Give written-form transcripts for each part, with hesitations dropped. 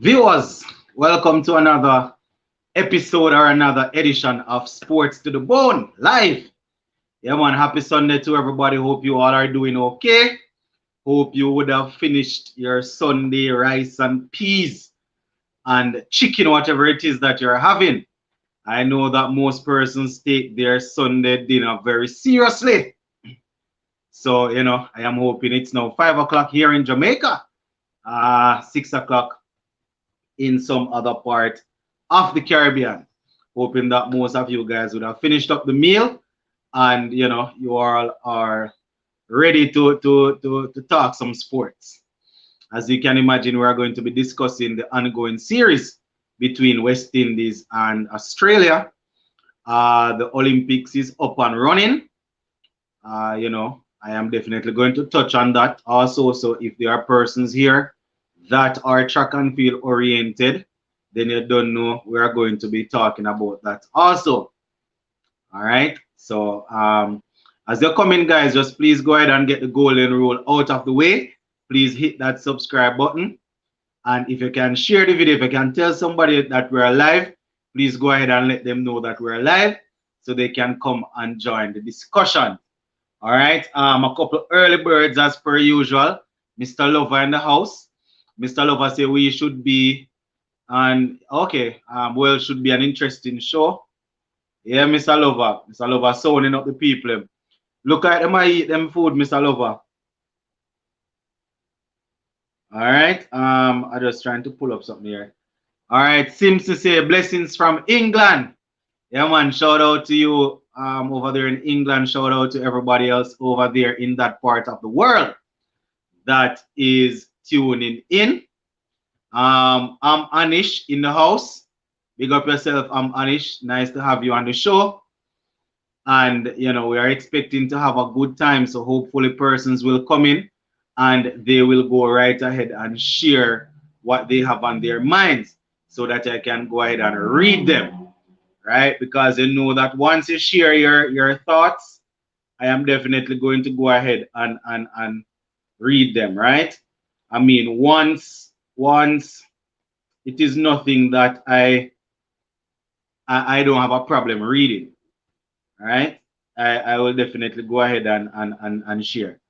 Viewers, welcome to another episode or another edition of Sports to the Bone live. Yeah, man, happy Sunday to everybody. Hope you all are doing okay. Hope you would have finished your Sunday rice and peas and chicken, whatever it is that you're having. I know that most persons take their Sunday dinner very seriously. So, I am hoping it's now 5 o'clock here in Jamaica, 6 o'clock in some other part of the Caribbean. Hoping that most of you guys would have finished up the meal and you all are ready to talk some sports. As you can imagine, we are going to be discussing the ongoing series between West Indies and Australia. The Olympics is up and running. I am definitely going to touch on that also. So if there are persons here that are track and field oriented, then you don't know we are going to be talking about that also. All right. So as you're coming, guys, just please go ahead and get the golden rule out of the way. Please hit that subscribe button. And if you can share the video, if you can tell somebody that we're live, please go ahead and let them know that we're live so they can come and join the discussion. All right. A couple early birds as per usual. Mr. Lover in the house. Mr. Lover say we should be well, should be an interesting show. Yeah, Mr. Lover. Mr. Lover sounding up the people. Look at them, I eat them food, Mr. Lover. All right. I'm just trying to pull up something here. All right. Simpson say blessings from England. Yeah, man. Shout out to you over there in England. Shout out to everybody else over there in that part of the world that is tuning in. I'm Anish in the house. Big up yourself. I'm Anish. Nice to have you on the show. And we are expecting to have a good time. So hopefully persons will come in and they will go right ahead and share what they have on their minds so that I can go ahead and read them. Right? Because you know that once you share your thoughts, I am definitely going to go ahead and read them, right? I mean, once it is nothing that I don't have a problem reading, right? I will definitely go ahead and share.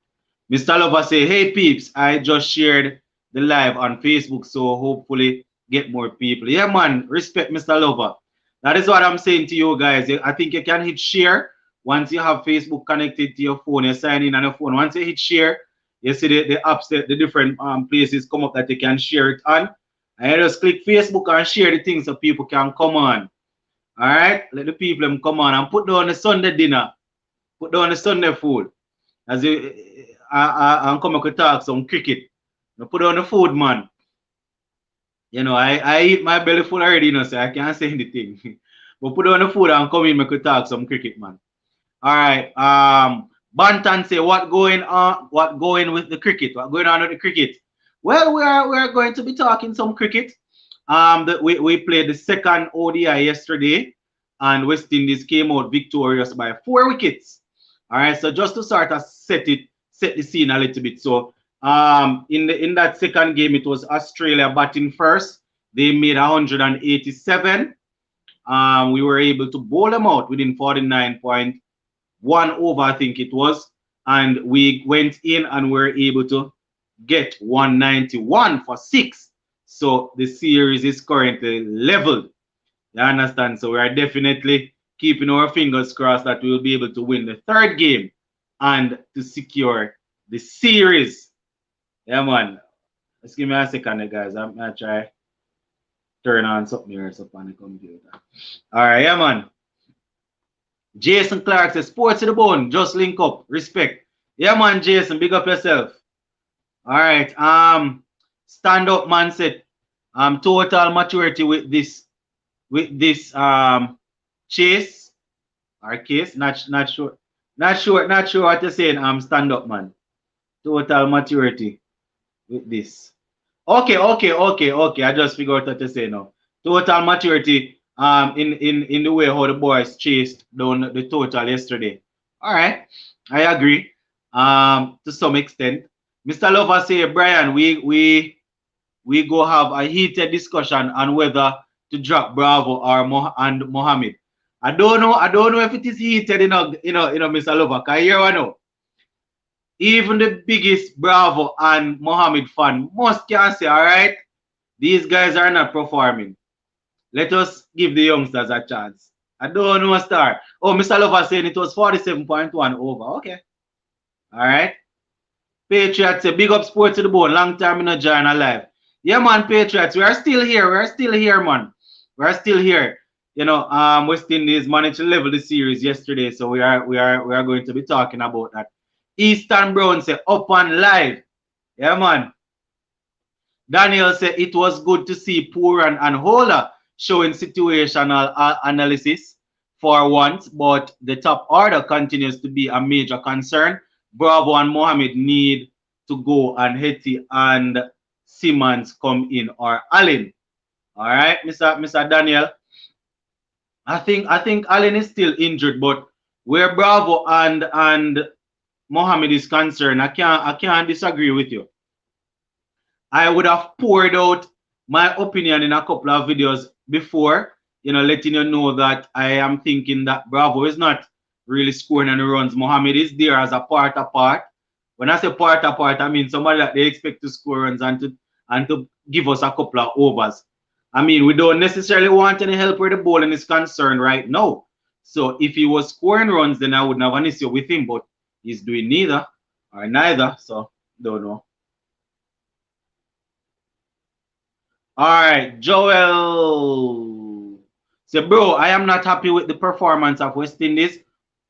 Mr. Lover say, hey peeps, I just shared the live on Facebook, so hopefully get more people. Yeah, man, respect Mr. Lover. That is what I'm saying to you guys. I think you can hit share once you have Facebook connected to your phone. You sign in on your phone. Once you hit share, you see the apps, the different places come up that you can share it on. And you just click Facebook and share the things so people can come on. All right? Let the people come on and put down the Sunday dinner. Put down the Sunday food. As you, I'm coming to talk some cricket. You put down the food, man. I eat my belly full already, so I can't say anything. But put down the food and come in, I could talk some cricket, man. All right. Bantan say, what going on? What going with the cricket? What going on with the cricket? Well, we are going to be talking some cricket. We played the second ODI yesterday, and West Indies came out victorious by 4 wickets. All right. So just to sort of set the scene a little bit. So in that second game, it was Australia batting first. They made 187. We were able to bowl them out within 49.1 over, I think it was. And we went in and were able to get 191 for 6. So the series is currently leveled. You understand? So we are definitely keeping our fingers crossed that we will be able to win the third game and to secure the series. Yeah, man. Just give me a second, guys. I'm going to try turn on something here on the computer. All right, yeah, man. Jason Clark says, sports to the bone. Just link up. Respect. Yeah, man, Jason. Big up yourself. All right. Stand up, man said. Total maturity with this chase or case. Not sure what you're saying. Stand up, man. Total maturity with this. Okay. I just figured out what to say now. Total maturity in the way how the boys chased down the total yesterday. All right. I agree. To some extent. Mr. Lover say, Brian, we we go have a heated discussion on whether to drop Bravo or and Mohammed. I don't know. I don't know if it is heated, Mr. Lover. Can you hear what now? Even the biggest Bravo and Mohammed fan must can say, all right, these guys are not performing. Let us give the youngsters a chance. I don't know, Star. Oh, Mr. Lover saying it was 47.1 over. Okay. All right. Patriots, a big up sport to the bone. Long time in a join alive. Yeah, man, Patriots. We are still here. We are still here, man. We are still here. West Indies managed to level the series yesterday, so we are going to be talking about that. Eastern Brown say up and live. Yeah, man. Daniel said it was good to see Pooran and Hola showing situational analysis for once, but the top order continues to be a major concern. Bravo and Mohammed need to go, and Hetty and Simmons come in, or Allen. All right, Mr. Daniel. I think Allen is still injured, but where Bravo and Mohammed is concerned, I can't disagree with you. I would have poured out my opinion in a couple of videos before, letting you know that I am thinking that Bravo is not really scoring any runs. Mohammed is there as a part apart. When I say part apart, I mean somebody that they expect to score runs and to give us a couple of overs. I mean, we don't necessarily want any help where the bowling is concerned right now. So if he was scoring runs, then I wouldn't have an issue with him, but he's doing neither or neither, so don't know. All right, Joel. So, bro, I am not happy with the performance of West Indies.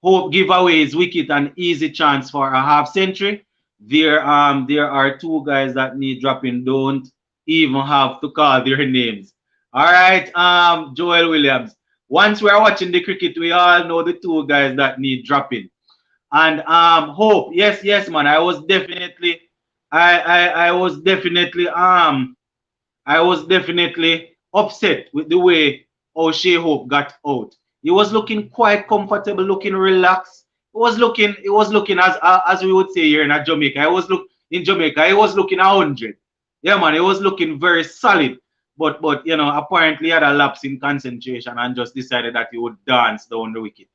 Hope giveaways wicket an easy chance for a half century. There are two guys that need dropping. Don't even have to call their names. All right, Joel Williams. Once we are watching the cricket, we all know the two guys that need dropping. And Hope, yes, man. I was definitely upset with the way O'Shea Hope got out. He was looking quite comfortable, looking relaxed. It was looking as we would say here in Jamaica. He was looking 100. Yeah, man, he was looking very solid. But apparently he had a lapse in concentration and just decided that he would dance down the wicket.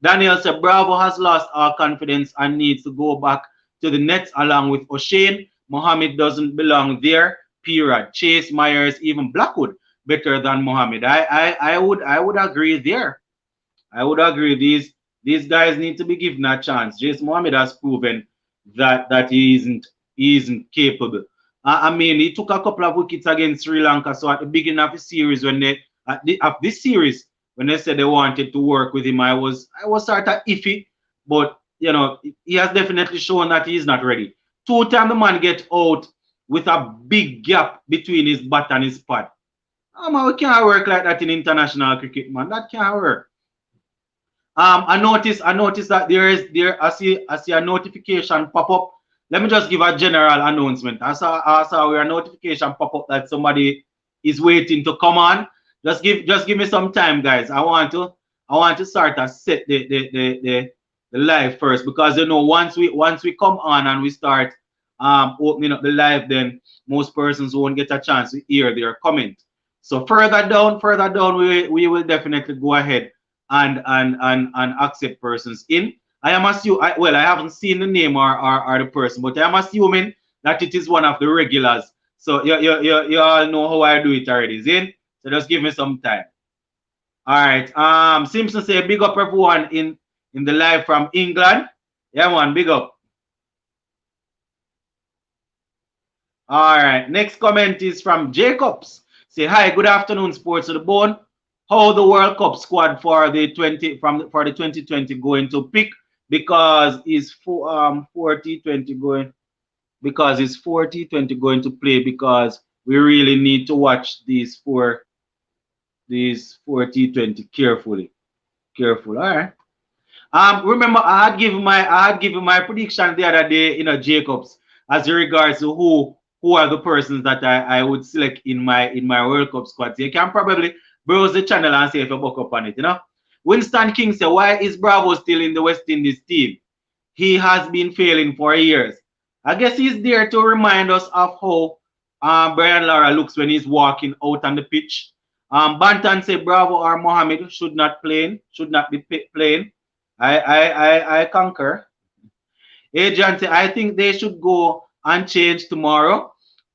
Daniel said Bravo has lost all confidence and needs to go back to the nets along with O'Shane. Mohammed doesn't belong there. Period. Chase, Myers, even Blackwood better than Mohammed. I would agree there. I would agree. These guys need to be given a chance. Chase Mohammed has proven that he isn't capable. I mean, he took a couple of wickets against Sri Lanka. So at the beginning of the series, when they said they wanted to work with him, I was sort of iffy. But he has definitely shown that he is not ready. 2 times the man get out with a big gap between his bat and his pad. Man, we can't work like that in international cricket, man. That can't work. I noticed that I see a notification pop up. Let me just give a general announcement. I saw a notification pop up that somebody is waiting to come on. Just give me some time, guys. I want to start to set the live first, because once we come on and we start opening up the live, then most persons won't get a chance to hear their comment. So further down, we will definitely go ahead and accept persons in. I haven't seen the name or the person, but I am assuming that it is one of the regulars. So you all know how I do it already, Zin. So just give me some time. All right. Simpson say big up everyone in the live from England. Yeah, man, big up. All right. Next comment is from Jacobs. Say hi, good afternoon, Sports to the Bone. How the World Cup squad for the 2020 going to pick, because is 40-20 going, because it's 40-20 going to play, because we really need to watch these 40-20 carefully. All right. Remember, I had given my prediction the other day, Jacobs, as regards to who are the persons that I would select in my World Cup squad. So you can probably browse the channel and see if you buck up on it. Winston King said, why is Bravo still in the West Indies team? He has been failing for years. I guess he's there to remind us of how Brian Lara looks when he's walking out on the pitch. Bantan say Bravo or Mohammed should not be playing. I concur. Adrian say I think they should go unchanged tomorrow.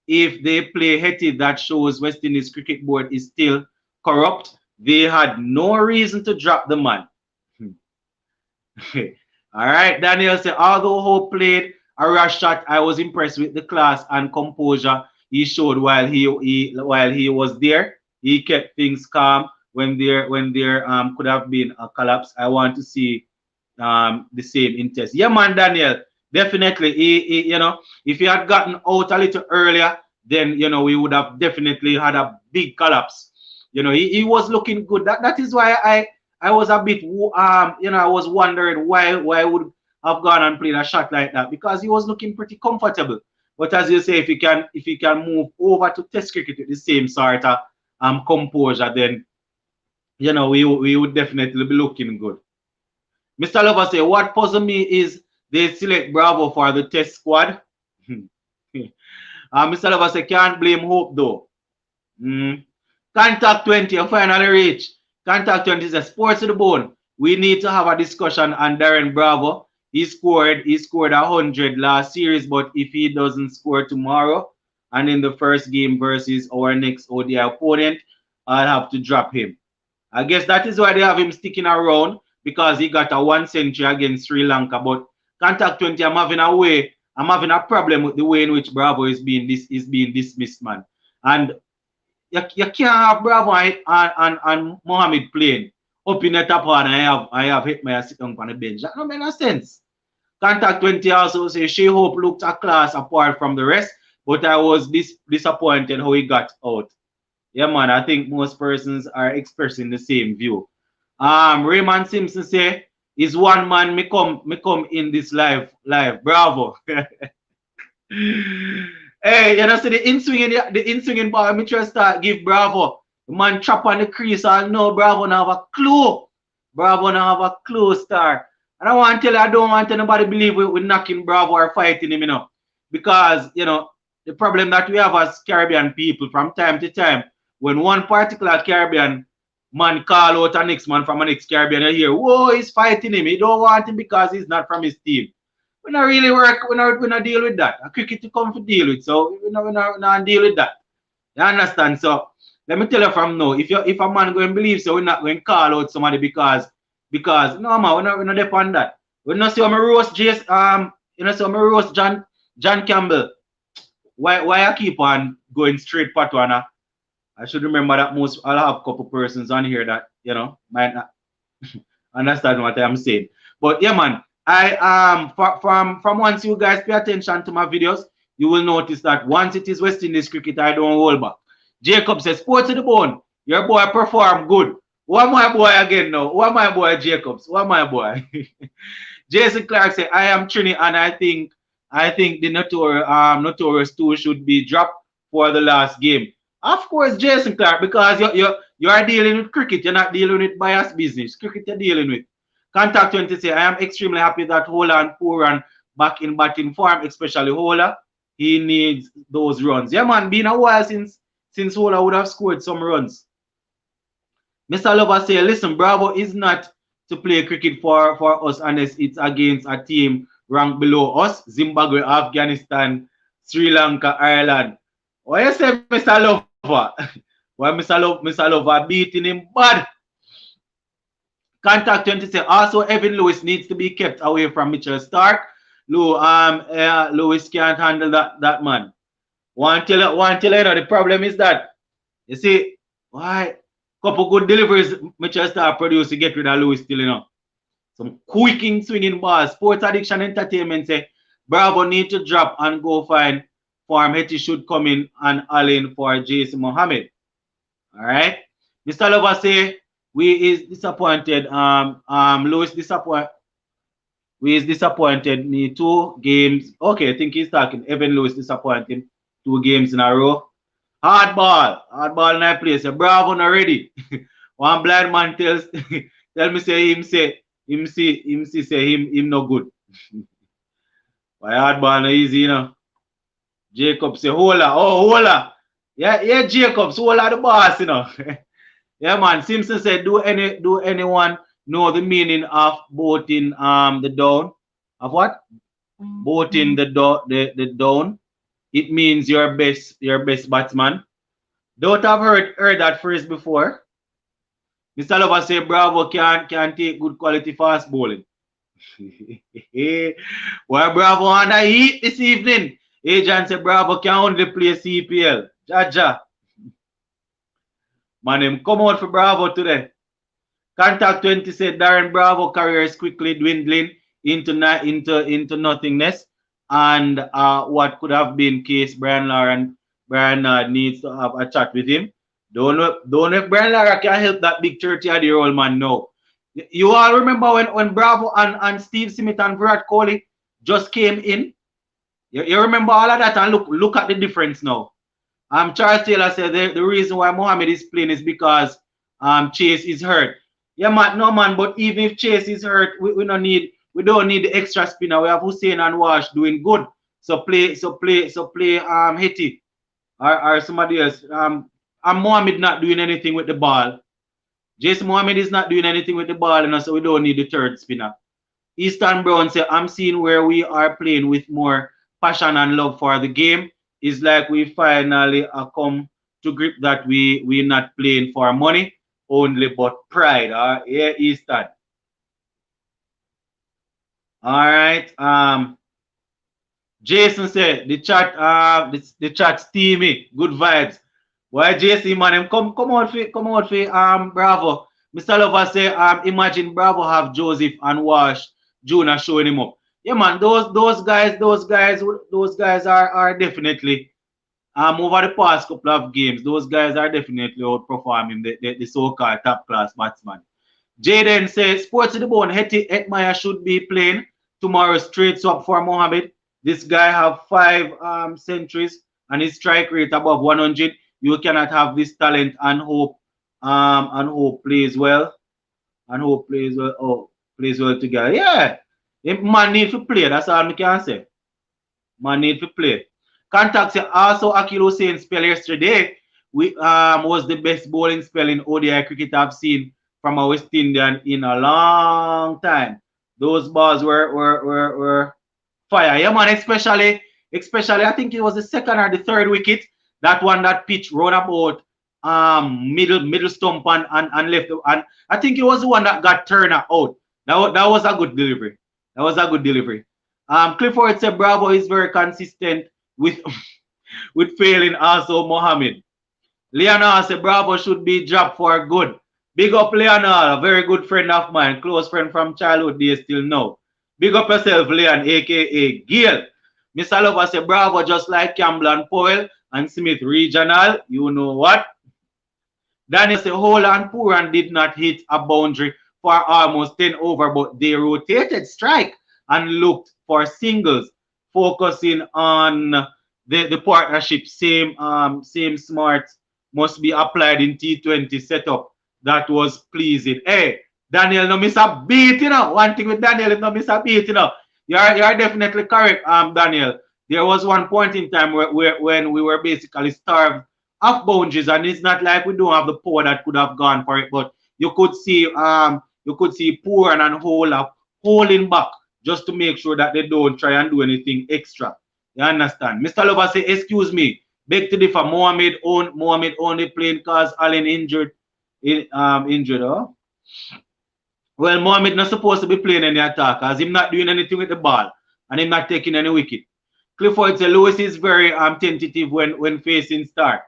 If they play Haiti, that shows West Indies Cricket Board is still corrupt. They had no reason to drop the man. All right, Daniel said, although Hope played a rush shot, I was impressed with the class and composure he showed while he was there. He kept things calm when there could have been a collapse. I want to see the same in test. Yeah, man, Daniel, definitely. You know, if he had gotten out a little earlier, then you know we would have definitely had a big collapse. You know, he was looking good. That is why I was a bit you know, I was wondering why would have gone and played a shot like that, because he was looking pretty comfortable. But as you say, if he can move over to Test cricket with the same sort of composure, then you know we would definitely be looking good. Mr. Lover say, what puzzles me is they select Bravo for the Test squad. Mr. Lover say, can't blame Hope though. Contact 20, you finally reach. Contact 20 is a sports to the bone. We need to have a discussion on Darren Bravo. He scored 100 last series, but if he doesn't score tomorrow and in the first game versus our next ODI opponent, I'll have to drop him. I guess that is why they have him sticking around, because he got a 1 century against Sri Lanka. But Contact 20, I'm having a problem with the way in which Bravo is being dismissed, man. And you can't have Bravo and Mohammed playing up in the top one. I have hit my sit down on the bench. That don't make no sense. Contact 20 also say She Hope looked a class apart from the rest, but I was disappointed how he got out. Yeah, man, I think most persons are expressing the same view. Raymond Simpson say, is one man me come in this live. Bravo. Hey, you know, see the in-swinging ball, me just start give Bravo. The man chop on the crease, I know Bravo now have a clue. Bravo now have a clue, star. And I want to tell you, I don't want anybody believe we're knocking Bravo or fighting him, you know. Because, you know, the problem that we have as Caribbean people from time to time, when one particular Caribbean man call out a next man from a next Caribbean, you hear, whoa, he's fighting him. He don't want him because he's not from his team. We not really work, we not deal with that. A cricket to come to deal with, so we not deal with that. You understand? So let me tell you from now, if a man going to believe so, we're not going to call out somebody because no man, we're not depend that. We not see how me roast you know, so me roast John Campbell. Why I keep on going straight patwana? I should remember that I'll have a couple persons on here that, you know, might not understand what I'm saying. But yeah, man, I from once you guys pay attention to my videos, you will notice that once it is West Indies cricket, I don't hold back. Jacob says, sports to the bone. Your boy perform good. What my boy again now? What my boy Jacobs? What my boy? Jason Clark said, I am Trini, and I think the Notorious 2 should be dropped for the last game. Of course, Jason Clark, because you are dealing with cricket, you're not dealing with bias business. Cricket you're dealing with. Contact 20 say, I am extremely happy that Hola and Pooran back in batting form, especially Hola. He needs those runs. Yeah, man, been a while since Hola would have scored some runs. Mr. Lover say, listen, Bravo is not to play cricket for us unless it's against a team ranked below us, Zimbabwe, Afghanistan, Sri Lanka, Ireland. What you say, Mr. Lover? Why Mr. Lover beating him bad? Contact 20 say, also Evan Lewis needs to be kept away from Mitchell Stark. Lewis can't handle that man. Want to tell you know, the problem is that, you see, why couple good deliveries Mitchell Stark produce to get rid of Lewis still, you know. Some quicking swinging balls. Sports Addiction Entertainment say, Bravo need to drop and go find form. Hetty should come in and Allen for Jason Mohammed. All right. Mr. Lover say, we is disappointed. Lewis disappointed. We is disappointed me 2 games. Okay, I think he's talking. Evan Lewis disappointed 2 games in a row. Hardball in that place. Bravo not ready. One blind man tell me say him no good. Why hardball not easy, you know? Jacob say, hola. Oh, hola. Yeah, yeah, Jacobs, hola the boss, you know. Yeah, man. Simpson said, do anyone know the meaning of boating the down? Of what? Boating the down. It means your best batsman. Don't have heard that phrase before. Mr. Lover say Bravo can take good quality fast bowling. Well, Bravo on the heat this evening. Agent say Bravo can only play CPL. Jaja. Man, him come out for Bravo today. Contact 20 said Darren Bravo career is quickly dwindling into nothingness. And what could have been case Brian needs to have a chat with him. Don't know if Brian Lara can help that big 30-year-old man now. You all remember when Bravo and Steve Smith and Virat Kohli just came in? You remember all of that, and look at the difference now. Charles Taylor said the reason why Mohammed is playing is because Chase is hurt. Yeah, man, no man, but even if Chase is hurt, we don't need the extra spinner. We have Hussein and Wash doing good. So play Hetty or somebody else. And Mohammed not doing anything with the ball. Jason Mohammed is not doing anything with the ball, and so we don't need the third spinner. Easton Brown said, I'm seeing where we are playing with more passion and love for the game. It's like we finally come to grip that we're not playing for money only, but pride. Yeah, Easton. All right. Jason said the chat steamy, good vibes. Why Jason man, come out for Bravo. Mr. Lover say imagine Bravo have Joseph and Wash Junior showing him up. Yeah man, those guys are definitely over the past couple of games, those guys are definitely outperforming the so-called top class batsman. Jaden says Sports to the Bone, Hetmyer should be playing tomorrow straight swap for Mohammed. This guy have 5 centuries and his strike rate above 100. You cannot have this talent and hope plays well plays well together. Yeah, man need to play. That's all I can say. Man need to play. Contact say also Akil Hussein spell yesterday. We was the best bowling spell in ODI cricket I've seen from a West Indian in a long time. Those balls were fire. Yeah, man, especially I think it was the second or the third wicket. That one that pitch run about middle stump and left, and I think it was the one that got turned out. That was a good delivery. That was a good delivery. Clifford said Bravo is very consistent with with failing also Mohammed. Leonard said Bravo should be dropped for good. Big up Leonard, a very good friend of mine, close friend from childhood days till now. Big up yourself, Leon, aka Gail. Mr. Lover said Bravo just like Campbell and Powell and Smith Regional. You know what? Daniel said Holland Pooran did not hit a boundary for almost 10 over, but they rotated strike and looked for singles, focusing on the partnership. Same smarts must be applied in T20 setup. That was pleasing. Hey, Daniel, no miss a beat, you know. One thing with Daniel is no miss a beat, you know. You're definitely correct, Daniel. There was one point in time when we were basically starved of boundaries, and it's not like we don't have the power that could have gone for it, but you could see Pooran and Hola holding back just to make sure that they don't try and do anything extra. You understand? Mr. Lover say, excuse me, beg to differ. Mohammed only playing because Allen injured. Huh? Well, Mohammed not supposed to be playing any attack as him not doing anything with the ball and him not taking any wicket. Clifford said Lewis is very tentative when facing Stark.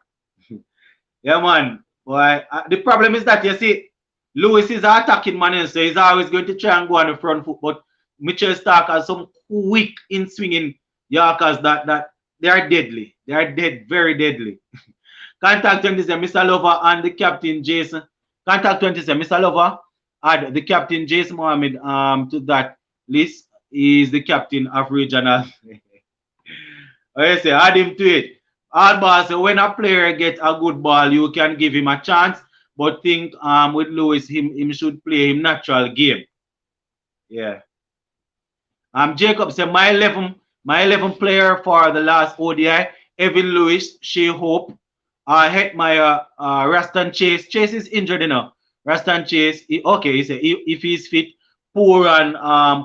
Yeah, man. Boy, the problem is that you see, Lewis is an attacking man, so he's always going to try and go on the front foot. But Mitchell Stark has some quick in swinging Yorkers that they are deadly. They are very deadly. Contact 27, Mr. Lover and the captain Jason. Contact 27, Mr. Lover, add the captain Jason Mohammed to that list. He is the captain of regional. I say add him to it. Hardball say when a player gets a good ball, you can give him a chance. But think with Lewis, him should play him natural game. Yeah. Jacob said my 11 My 11 player for the last ODI, Evan Lewis, Shea Hope, Hetmeyer, Rastan Chase. Chase is injured, you know. Rastan Chase, okay, he said if he's fit, Pooran,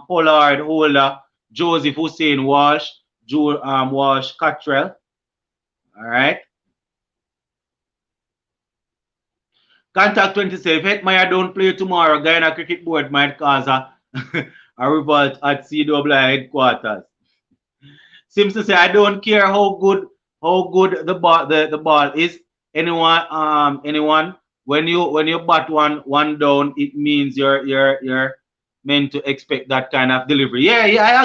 Pollard, Holder, Joseph Hussein, Walsh, Walsh, Cottrell. All right. Contact 27. If Hetmeyer don't play tomorrow, Guyana Cricket Board might cause a revolt at CWI headquarters. Simpson say, I don't care how good the ball is. Anyone when you bat one down, it means you're meant to expect that kind of delivery. Yeah, I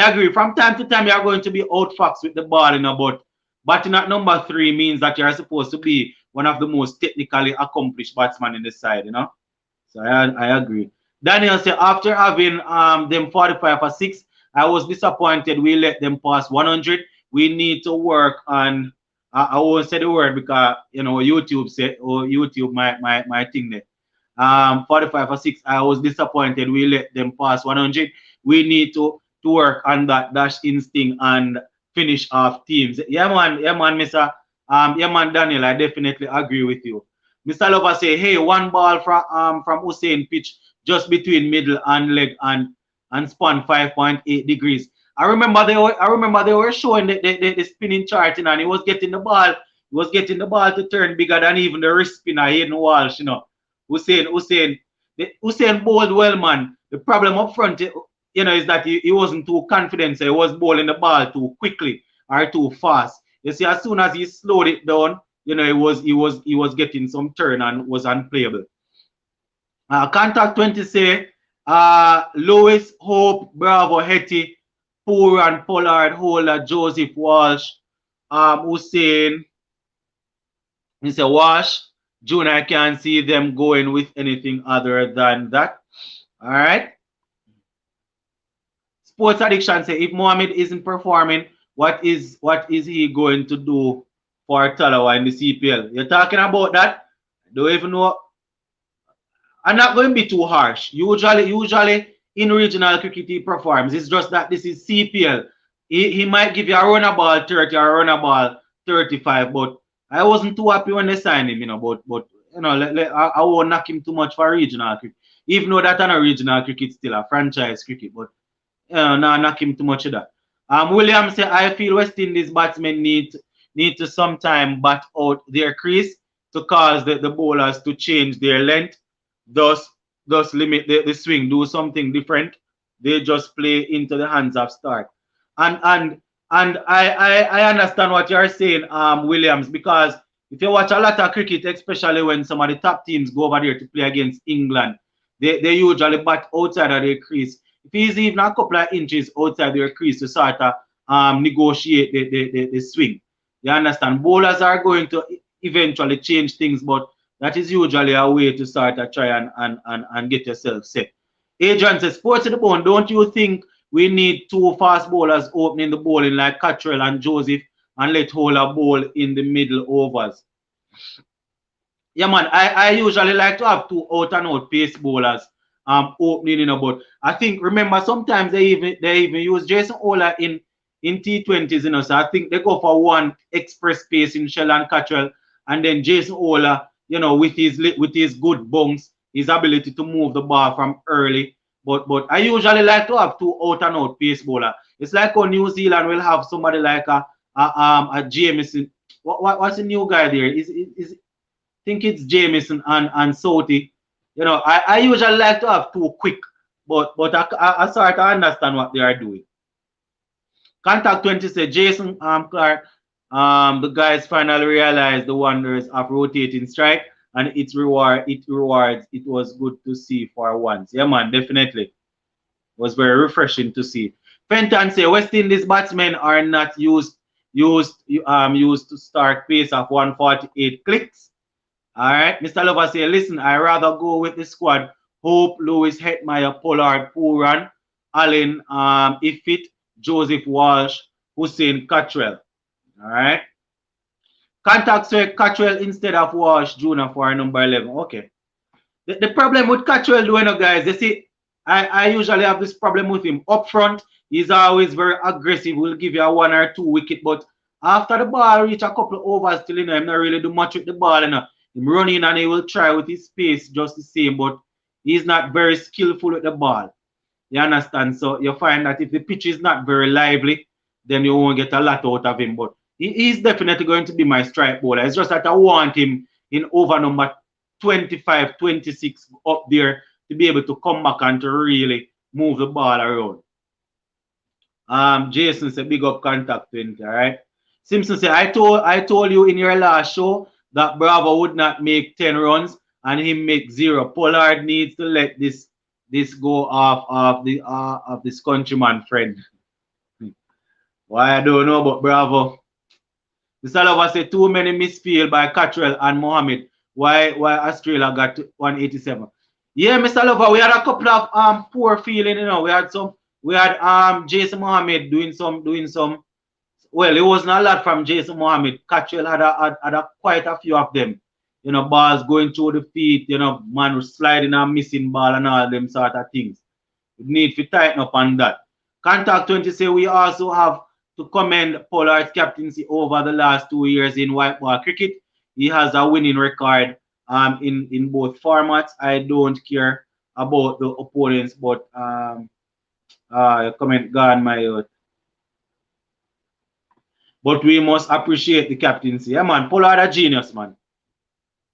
agree. From time to time, you're going to be outfoxed with the ball, but batting at number 3 means that you're supposed to be one of the most technically accomplished batsmen in the side. So I agree. Daniel said after having them 45 for 6, I was disappointed we let them pass 100. We need to work on. I won't say the word because YouTube said or YouTube my thing there. 45 for 6. I was disappointed we let them pass 100. We need to work on that dash instinct and finish off teams. Yeah, man, Mr. Yeah, man, Daniel, I definitely agree with you. Mr. Lover say, hey, one ball from Hussein pitch just between middle and leg and span 5.8 degrees. I remember they were showing the spinning chart, and he was getting the ball. He was getting the ball to turn bigger than even the wrist spinner Hayden Walsh. Hussein bowled well, man. The problem up front, is that he wasn't too confident, so he was bowling the ball too quickly or too fast. You see, as soon as he slowed it down, he was getting some turn and was unplayable. Contact 20 say Lewis, Hope, Bravo, Hetty, Pooran, Pollard, Holder, Joseph, Walsh, Hussein. He said Walsh, June, I can't see them going with anything other than that. All right. Sports Addiction say if Mohammed isn't performing, what is he going to do for Talawa in the CPL? You're talking about that? I don't even know. I'm not going to be too harsh. Usually in regional cricket he performs. It's just that this is CPL. He might give you a runner ball 30 or a runner ball 35, but I wasn't too happy when they signed him, but I won't knock him too much for regional cricket. Even though that a regional cricket still a franchise cricket, but not knock him too much of that. William said, I feel West Indies batsmen need to sometime bat out their crease to cause the bowlers to change their length, thus limit the swing, do something different. They just play into the hands of start. And I understand what you're saying, Williams, because if you watch a lot of cricket, especially when some of the top teams go over there to play against England, they usually bat outside of their crease. If he's even a couple of inches outside their crease to sort of negotiate the swing. You understand? Bowlers are going to eventually change things, but that is usually a way to start to try and get yourself set. Adrian says, Sports to the bone, don't you think we need 2 fast bowlers opening the bowling like Cottrell and Joseph and let Holder bowl in the middle overs? Yeah, man, I usually like to have 2 out-and-out pace bowlers opening, but I think, remember, sometimes they even use Jason Ola in T20s, so I think they go for 1 express pace in Shell and Cottrell, and then Jason Ola, with his good bunks, his ability to move the ball from early. But I usually like to have 2 out-and-out pace bowler. It's like on New Zealand will have somebody like a Jameson. What's the new guy there? I think it's Jameson and Southey. I usually like to have 2 quick, but I sort of understand what they are doing. Contact 20 said Jason Clark, the guys finally realized the wonders of rotating strike, and it rewards. It was good to see for once. Yeah, man, definitely. It was very refreshing to see. Fenton say West Indies batsmen are not used to start pace of 148 clicks. All right, Mr. Lover say, listen, I rather go with the squad. Hope, Lewis, Hetmeyer, Pollard, Pooran, Allen, Ifit, Joseph Walsh, Hussein, Cottrell. All right. Contact say Cottrell instead of Walsh Jr. for number 11. Okay. The problem with Cottrell, guys, you see, I usually have this problem with him. Up front, He's always very aggressive. Will give you a 1 or 2 wicket, but after the ball reach a couple of overs, still, him not really do much with the ball, Him running and he will try with his pace just the same, but he's not very skillful with the ball. You understand? So you find that if the pitch is not very lively, then you won't get a lot out of him. But he's definitely going to be my strike bowler. It's just that I want him in over number 25, 26 up there to be able to come back and to really move the ball around. Jason said big up contact 20, all right. Simpson said, I told you in your last show that Bravo would not make 10 runs and he make 0. Pollard needs to let this go off of this countryman friend. Why I don't know about Bravo. Mr. Lover said too many misfield by Cottrell and Mohammed. Why Australia got 187? Yeah, Mr. Lover, we had a couple of poor feeling, we had Jason Mohammed doing some well, it wasn't a lot from Jason Mohammed. Cottrell had quite a few of them. Balls going through the feet, man sliding and missing ball and all them sort of things. We need to tighten up on that. Contact 20 say we also have to commend Pollard's captaincy over the last 2 years in white ball cricket. He has a winning record in both formats. I don't care about the opponents, but comment gone my youth. But we must appreciate the captaincy. Yeah, man, Pollard a genius, man.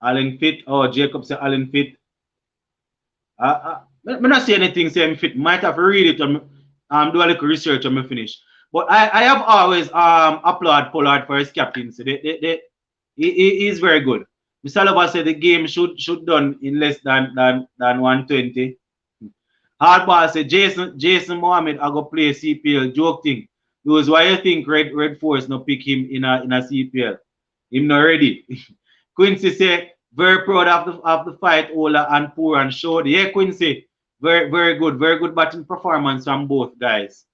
Allen fit. Oh, Jacob said Allen fit. I'm not saying anything saying fit. Might have to read it and do a little research when I finish. But I have always applaud Pollard for his captaincy. He is very good. Mr. Lover said the game should done in less than 120. Hardball said Jason Mohammed I go play CPL. Joke thing. Because why you think Red Force no pick him in a CPL? Him not ready. Quincy say very proud of the fight Ola and Pooran showed. Yeah, Quincy, very good batting performance from both guys.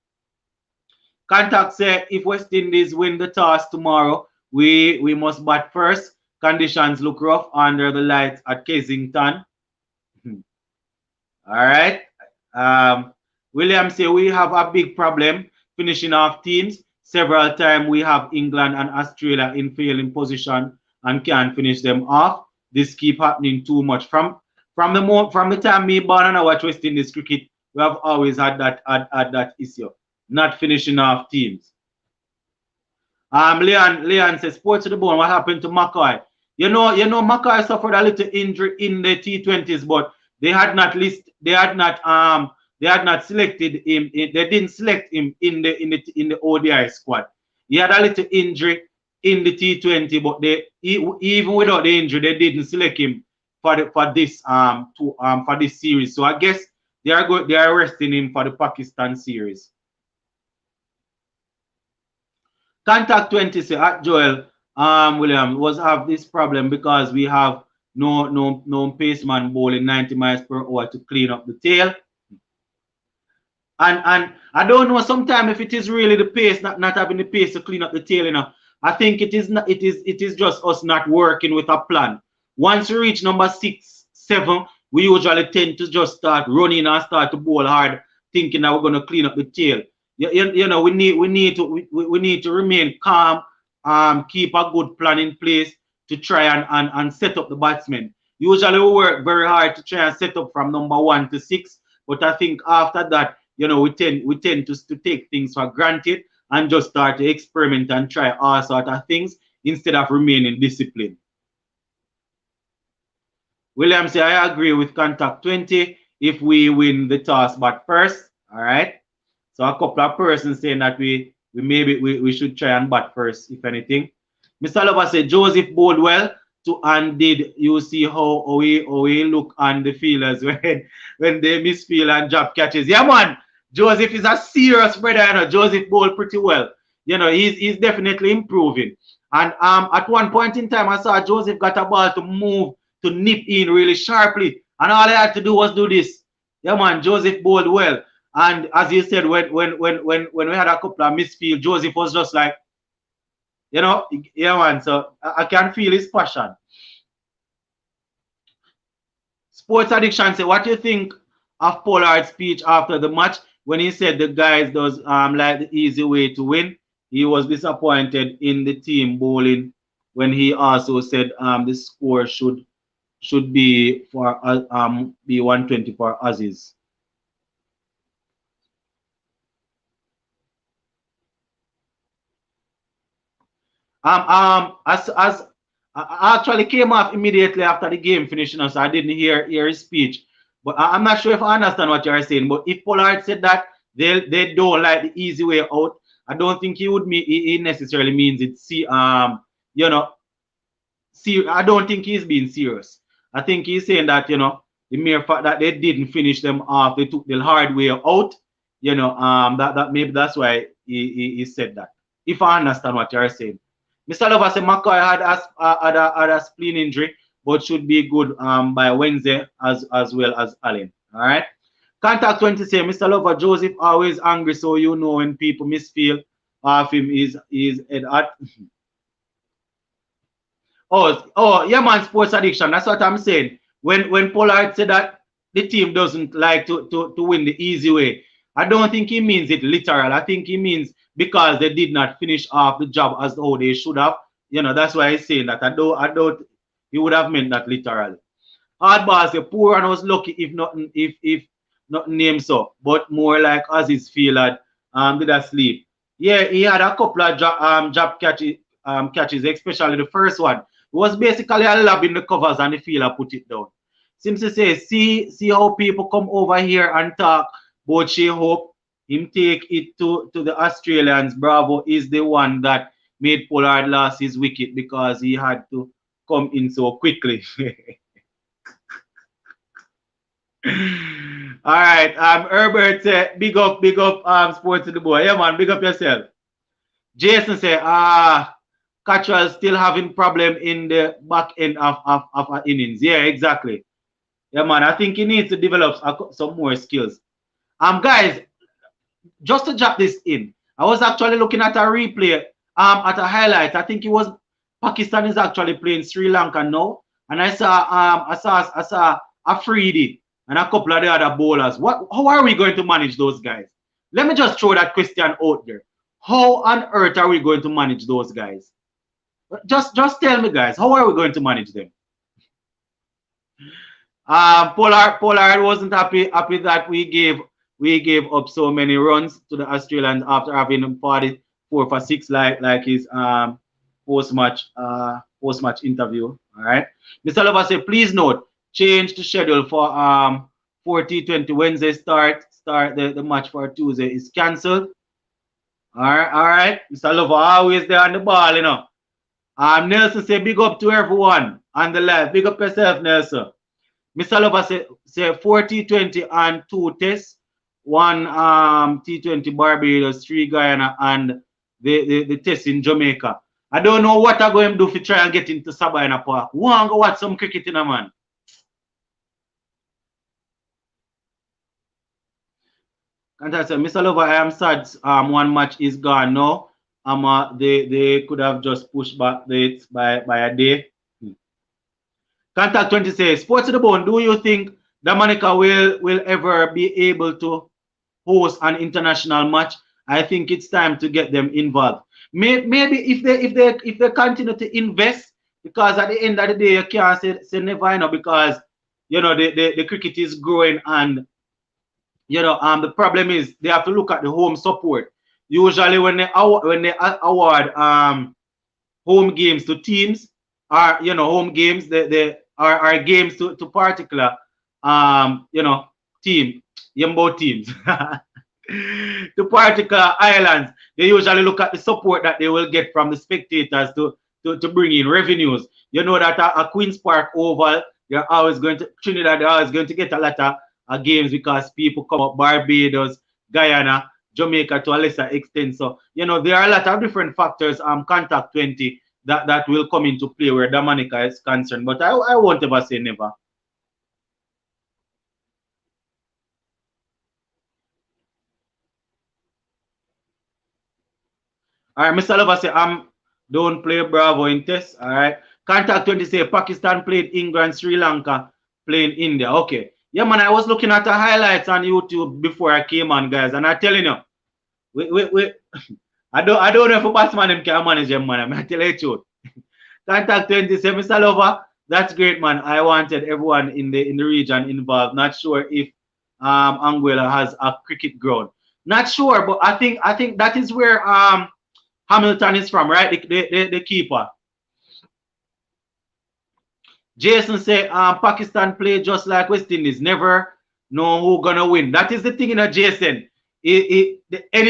Contact say if West Indies win the toss tomorrow, we must bat first. Conditions look rough under the lights at Kensington. All right. William say we have a big problem finishing off teams. Several times we have England and Australia in failing position and can't finish them off. This keep happening too much. From the time me born and I watch West Indies cricket, we have always had that issue, not finishing off teams. Leon says sports to the bone. What happened to McCoy? You know McCoy suffered a little injury in the T20s, but they had not selected him. They didn't select him in the ODI squad. He had a little injury in the T20, but even without the injury, they didn't select him for this series. So I guess they are resting him for the Pakistan series. Contact 20 say at Joel William was have this problem because we have no paceman bowling 90 miles per hour to clean up the tail. And I don't know sometimes if it is really the pace, not having the pace to clean up the tail, I think it is just us not working with a plan. Once we reach number 6, 7, we usually tend to just start running and start to bowl hard, thinking that we're going to clean up the tail. We need to remain calm, keep a good plan in place to try and set up the batsmen. Usually we work very hard to try and set up from number 1 to 6, but I think after that, we tend to take things for granted and just start to experiment and try all sort of things instead of remaining disciplined. William say I agree with contact 20 if we win the toss but first. All right. So a couple of persons saying that we should try and bat first, if anything. Mr. Lover said Joseph bowled well and did you see how we look on the fielders when they misfield and drop catches? Yeah, man. Joseph is a serious brother, Joseph bowled pretty well. He's definitely improving. And at one point in time, I saw Joseph got a ball to move, to nip in really sharply. And all I had to do was do this. Yeah, man, Joseph bowled well. And as you said, when we had a couple of misfield, Joseph was just like, yeah, man. So I can feel his passion. Sports Addiction say, what do you think of Pollard's speech after the match? when he said the guys does like the easy way to win, he was disappointed in the team bowling when he also said the score should be for be 120 for Aussies. As I actually came off immediately after the game finished, so I didn't hear his speech. But I'm not sure if I understand what you're saying. But if Pollard said that they don't like the easy way out, I don't think he would mean he necessarily means it. See, you know, see, I don't think he's being serious. I think he's saying that the mere fact that they didn't finish them off, they took the hard way out. That maybe that's why he said that. If I understand what you're saying. Mr. Lover said McCoy had a spleen injury, but should be good by Wednesday as well as Allen. All right. Contact 20 say Mr. Lover Joseph always angry, so when people misfeel of him is at. Oh, yeah, man, sports addiction. That's what I'm saying. When Pollard said that the team doesn't like to win the easy way, I don't think he means it literal. I think he means because they did not finish off the job as how they should have. That's why he's saying that. I don't he would have meant that literally. Hardball say Pooran was lucky if nothing named so, but more like as his feeler did a sleep. Yeah, he had a couple of job catches, especially the first one. It was basically a lob in the covers and the fielder put it down. Seems to say, see how people come over here and talk about Shea Hope. Him take it to the Australians. Bravo is the one that made Pollard lose his wicket because he had to come in so quickly. All right, Herbert said, big up, sports to the boy. Yeah, man, big up yourself. Jason said, Cottrell still having problem in the back end of innings. Yeah, exactly. Yeah, man, I think he needs to develop some more skills. Guys, just to drop this in, I was actually looking at a replay, at a highlight. I think it was Pakistan is actually playing Sri Lanka now, and I saw Afridi and a couple of the other bowlers. How are we going to manage those guys? Let me just throw that question out there. How on earth are we going to manage those guys? Just tell me, guys, how are we going to manage them? Pollard wasn't happy that we gave up so many runs to the Australians after having 44 for 6 like his post match interview. All right, Mr. Lover said, please note, change the schedule for 40-20 Wednesday start the match for Tuesday is cancelled. All right, Mr. Lover always there on the ball, Nelson say big up to everyone on the live. Big up yourself, Nelson. Mr. Lover say 40-20 and 2 tests, 1 T20 Barbados, 3 Guyana, and the test in Jamaica. I don't know what I'm going to do if you try and get into Sabina Park. Want to go watch some cricket in a man. And I said, Mr. Lover, I am sad. One match is gone now. They could have just pushed back dates by a day. Contact 20 says, Sports to the Bone, do you think Dominica will ever be able to host an international match? I think it's time to get them involved. Maybe if they continue to invest, because at the end of the day you can't say never, because the cricket is growing, and the problem is they have to look at the home support. Usually when they award home games to teams, or home games, they are games to particular teams to particular islands. They usually look at the support that they will get from the spectators to bring in revenues. You know that a Queen's Park Oval, Trinidad, they're always going to get a lot of games because people come up, Barbados, Guyana, Jamaica to a lesser extent. So, there are a lot of different factors, Contact 20, that will come into play where Dominica is concerned. But I won't ever say never. All right, Mr. Lover say, don't play Bravo in test. All right. Contact 20 say, Pakistan played England, Sri Lanka playing India. Okay. Yeah, man, I was looking at the highlights on YouTube before I came on, guys, and I'm telling you, we I don't know if a batsman him can manage them, man. I'm telling you the truth. Contact 27, Mr. Lover. That's great, man. I wanted everyone in the region involved. Not sure if Anguilla has a cricket ground. Not sure, but I think that is where Hamilton is from, right? The keeper. Jason say Pakistan play just like West Indies. Never know who gonna win. That is the thing, Jason. Any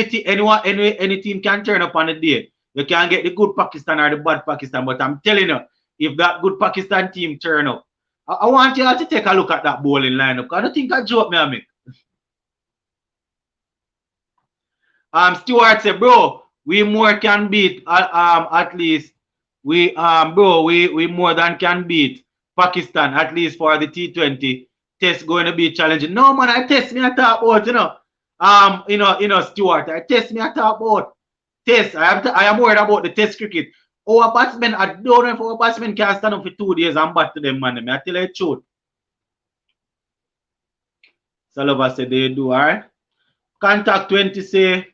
team can turn up on the day. You can get the good Pakistan or the bad Pakistan. But I'm telling you, if that good Pakistan team turn up, I want you all to take a look at that bowling lineup. I don't think I joke me, I make. Stuart said, bro, we more can beat at least bro, we more than can beat Pakistan at least for the T20 test going to be challenging. No man, I test me I talk about, Stuart, I test me I talk about test. I am worried about the test cricket. Our batsmen, I don't know if our batsmen can stand up for 2 days and bat to them, man. I tell you the truth. Salova said they do, alright. Contact 20 say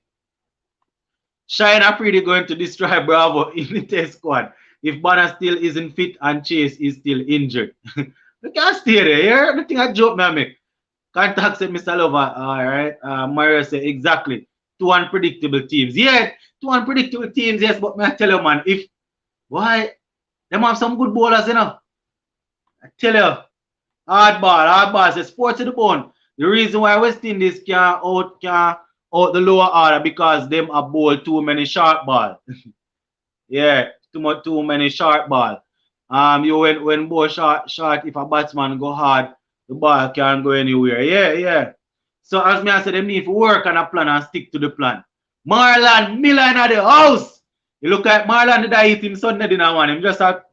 Shine Afridi going to destroy Bravo in the test squad. If Banner still isn't fit and Chase is still injured. We can't stay there. Yeah? Nothing I joke, me. Contact said Mr. Lover. All right. Mario said exactly. Two unpredictable teams. Yeah, two unpredictable teams, yes, but I tell you, man, if why them have some good bowlers, I tell you, hardball says sports to the bone. The reason why West Indies can't out the lower order because them have bowled too many short ball. Yeah, too many short ball. When ball short, if a batsman go hard, the ball can't go anywhere. Yeah. So as me I said, they need to work on a plan and stick to the plan. Marlon Miller in the house. You look at Marlon did I eat him Sunday dinner one. Him just a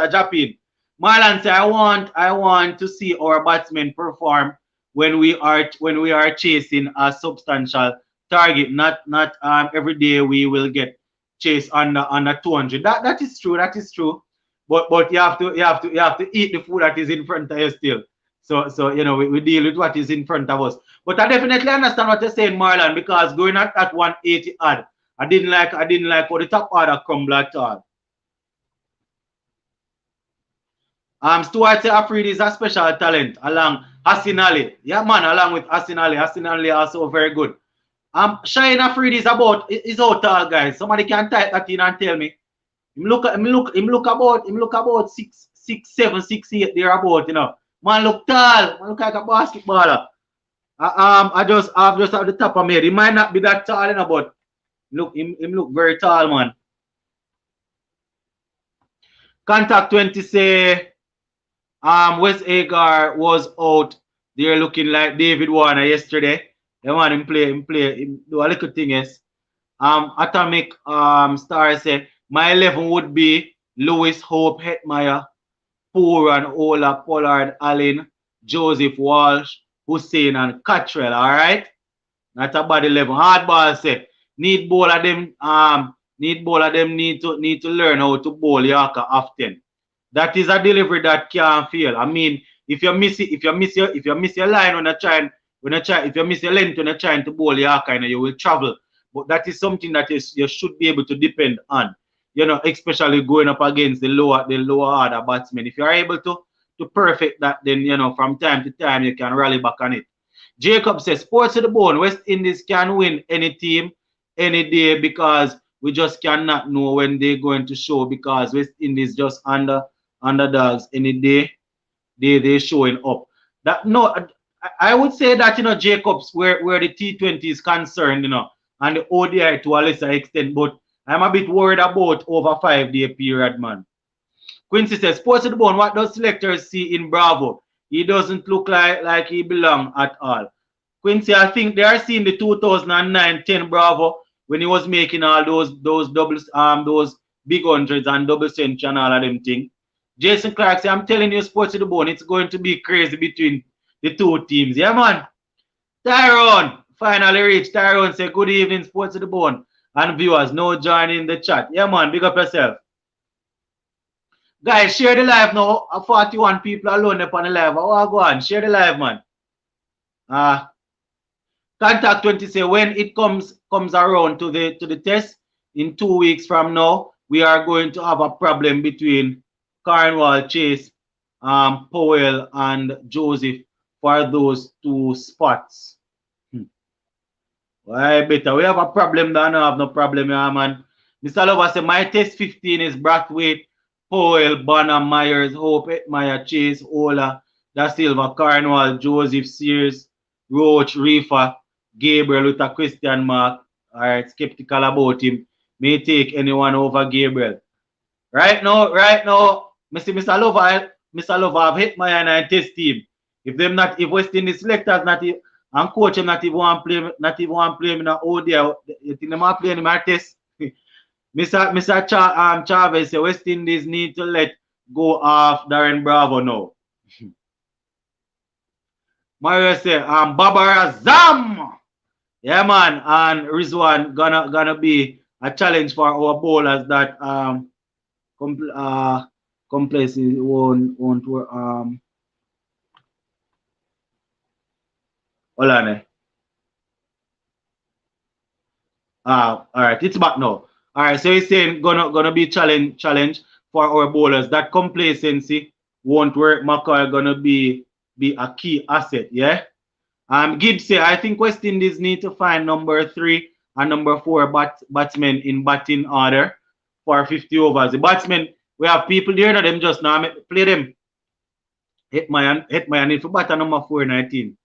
drop in. Marlon say I want to see our batsmen perform when we are chasing a substantial target. Not every day we will get chase under 200. That is true. That is true. But you have to eat the food that is in front of you still. So we deal with what is in front of us. But I definitely understand what you're saying, Marlon, because going at 180 odd, I didn't like how the top order crumble at all. Stuart say Afridi is a special talent along Hassan Ali. Yeah, man, along with Hassan Ali. Hassan Ali also very good. Shine Afridi is out tall, guys. Somebody can type that in and tell me. Him look about 6'7", 6'8" there about, Man look tall. Man look like a basketballer. I've just have the top of me. He might not be that tall, but him look very tall, man. Contact 20 say West Agar was out there looking like David Warner yesterday. They want him do a little thing, yes. Atomic Star say my 11 would be Lewis, Hope, Hetmeyer, Pooran, Ola, Pollard, Allen, Joseph, Walsh, Hussein, and Cottrell. All right, not a bad 11. Hardball say need bowl of them. Need to learn how to bowl Yorker often. That is a delivery that can't fail. I mean, if you miss your line if you miss your length when you're trying to bowl Yorker, you will travel. But that is something that you should be able to depend on. Especially going up against the lower order batsmen. If you are able to perfect that, then from time to time you can rally back on it. Jacob says, sports to the bone. West Indies can win any team any day because we just cannot know when they're going to show because West Indies just underdogs any day they're showing up. I would say that Jacobs where the T20 is concerned, and the ODI to a lesser extent, but I'm a bit worried about over 5-day period, man. Quincy says, sports to the bone, what does selectors see in Bravo? He doesn't look like he belong at all. Quincy, I think they are seeing the 2009-10 Bravo when he was making all those doubles, those big hundreds and double century and all of them things. Jason Clark says, I'm telling you, sports to the bone, it's going to be crazy between the two teams. Yeah, man. Tyrone finally reached. Tyrone said, good evening, sports to the bone. And viewers, no joining the chat. Yeah, man, big up yourself. Guys, share the live now. 41 people alone up on the live. Oh, go on, share the live, man. Uh, Contact 20 say when it comes around to the test in 2 weeks from now, we are going to have a problem between Cornwall, Chase, Powell, and Joseph for those two spots. Why better? We have a problem that I don't have no problem, yeah, man. Mr. Lover say my test 15 is Brathwaite, Powell, Bonner, Myers, Hope, Etmire, Chase, Ola, Da Silva, Cornwall, Joseph, Sears, Roach, Reefer, Gabriel with a question mark. Alright, skeptical about him. May take anyone over Gabriel. Right now, Mr. Lover, Mr. Lover, I've hit my and test team. If West Indies selectors not and coach him not even want play him in the ODI, you think them want play him in my test? Mr. Chavez say West Indies need to let go of Darren Bravo now. Mario say Barbara Zam. Yeah man, and Rizwan gonna be a challenge for our bowlers that complacency won't hold on. All right, it's back now. All right, so he's saying gonna be challenge for our bowlers. That complacency won't work. McCoy gonna be a key asset. Yeah. Gibbs say I think West Indies need to find number 3 and number 4 batsmen in batting order for 50 overs. The batsmen we have people there, them just now play them. Hit my need for batter number 419.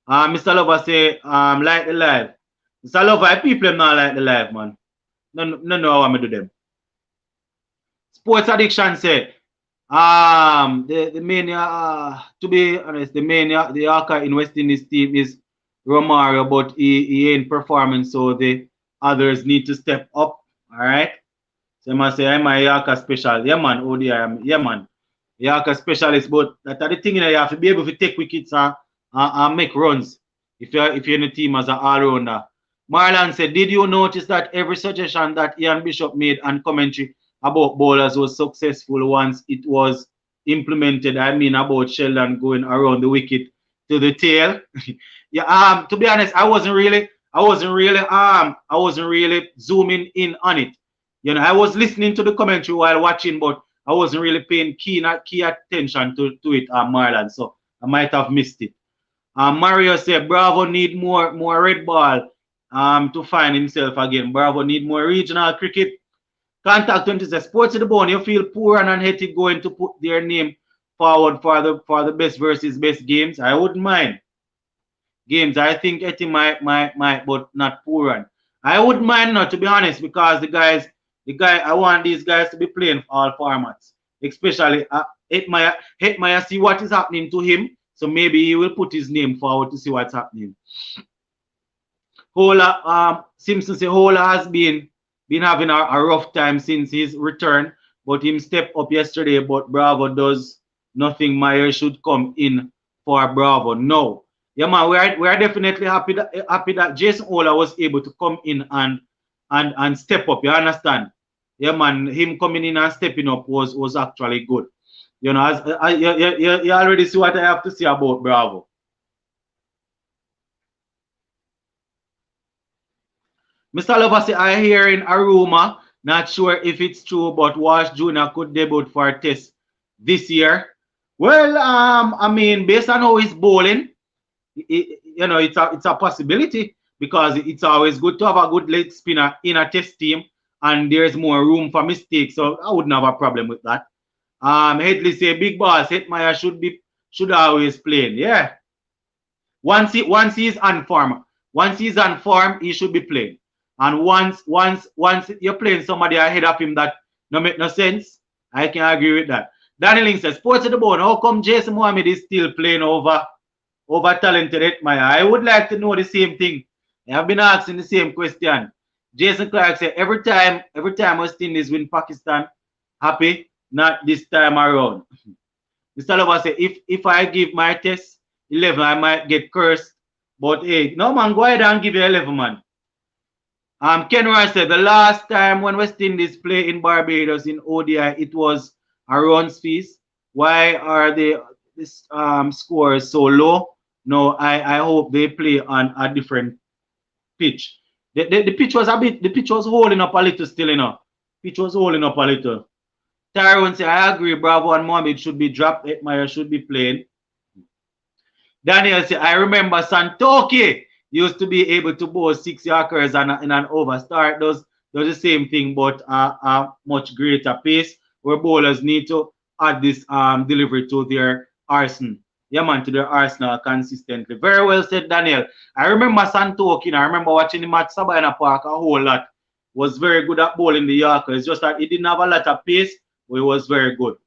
Mr. Lover say like the live. Mr. Lover, people not like the live, man. No know how I do them. Sports addiction say the main to be honest, the Yorker in West Indies team is Romario, but he ain't performing, so the others need to step up. All right. So I must say I'm a Yorker special. Yeah man, ODI, yeah man. Yorker specialist, but that are the thing, you have to be able to take wickets and make runs if you're in the team as an all-rounder. Marlon said, did you notice that every suggestion that Ian Bishop made and commentary about bowlers was successful once it was implemented? I mean about Sheldon going around the wicket to the tail. Yeah, to be honest, I wasn't really zooming in on it. You know, I was listening to the commentary while watching, but I wasn't really paying key attention to it, Marlon. So I might have missed it. Mario said Bravo need more red ball to find himself again. Bravo need more regional cricket. Contact 20 says Sports to the Bone. You feel Pooran and Hetty going to put their name forward for the best versus best games? I wouldn't mind. Games, I think Hetty might, but not Pooran. I wouldn't mind not, to be honest, because I want these guys to be playing all formats. Especially Hetmaya see what is happening to him. So maybe he will put his name forward to see what's happening. Hola, Simpson say Hola has been having a rough time since his return, but him step up yesterday. But Bravo does nothing. Meyer should come in for Bravo. No, yeah, man, we are definitely happy that Jason Ola was able to come in and step up. You understand? Yeah, man, him coming in and stepping up was actually good. You know, you already see what I have to say about Bravo. Mr. Lover say I hear in a rumor, not sure if it's true, but Walsh Jr. could debut for a test this year. Well, I mean, based on how he's bowling, you know, it's a possibility because it's always good to have a good leg spinner in a test team, and there's more room for mistakes. So I wouldn't have a problem with that. Headley say big boss Hetmaya should always play. Yeah. Once he's on form, he should be playing. And once you're playing somebody ahead of him that no make no sense, I can agree with that. Danny Link says, Sports to the Bone, how come Jason Mohammed is still playing over talented Hetmaya? I would like to know the same thing. I've been asking the same question. Jason Clark said, every time West Indies win Pakistan, happy, not this time around. Mr. Lover said, if I give my test 11, I might get cursed. But hey, no man, go ahead and give you 11, man. Ken Roy said, the last time when West Indies play in Barbados in ODI, it was a runs fees. Why are the scores so low? No, I hope they play on a different pitch. The pitch was the pitch was holding up a little still, Pitch was holding up a little. Tyrone say, I agree, Bravo and Mohamed should be dropped. Etmire should be playing. Daniel say, I remember Santoki used to be able to bowl 6 Yorkers in an over. Start does the same thing, but a much greater pace where bowlers need to add this delivery to their arsenal. Yeah, man, to their arsenal consistently. Very well said, Daniel. I remember Santoki. I remember watching him at Sabina Park a whole lot. Was very good at bowling the Yorker. It's just that he didn't have a lot of pace, but he was very good.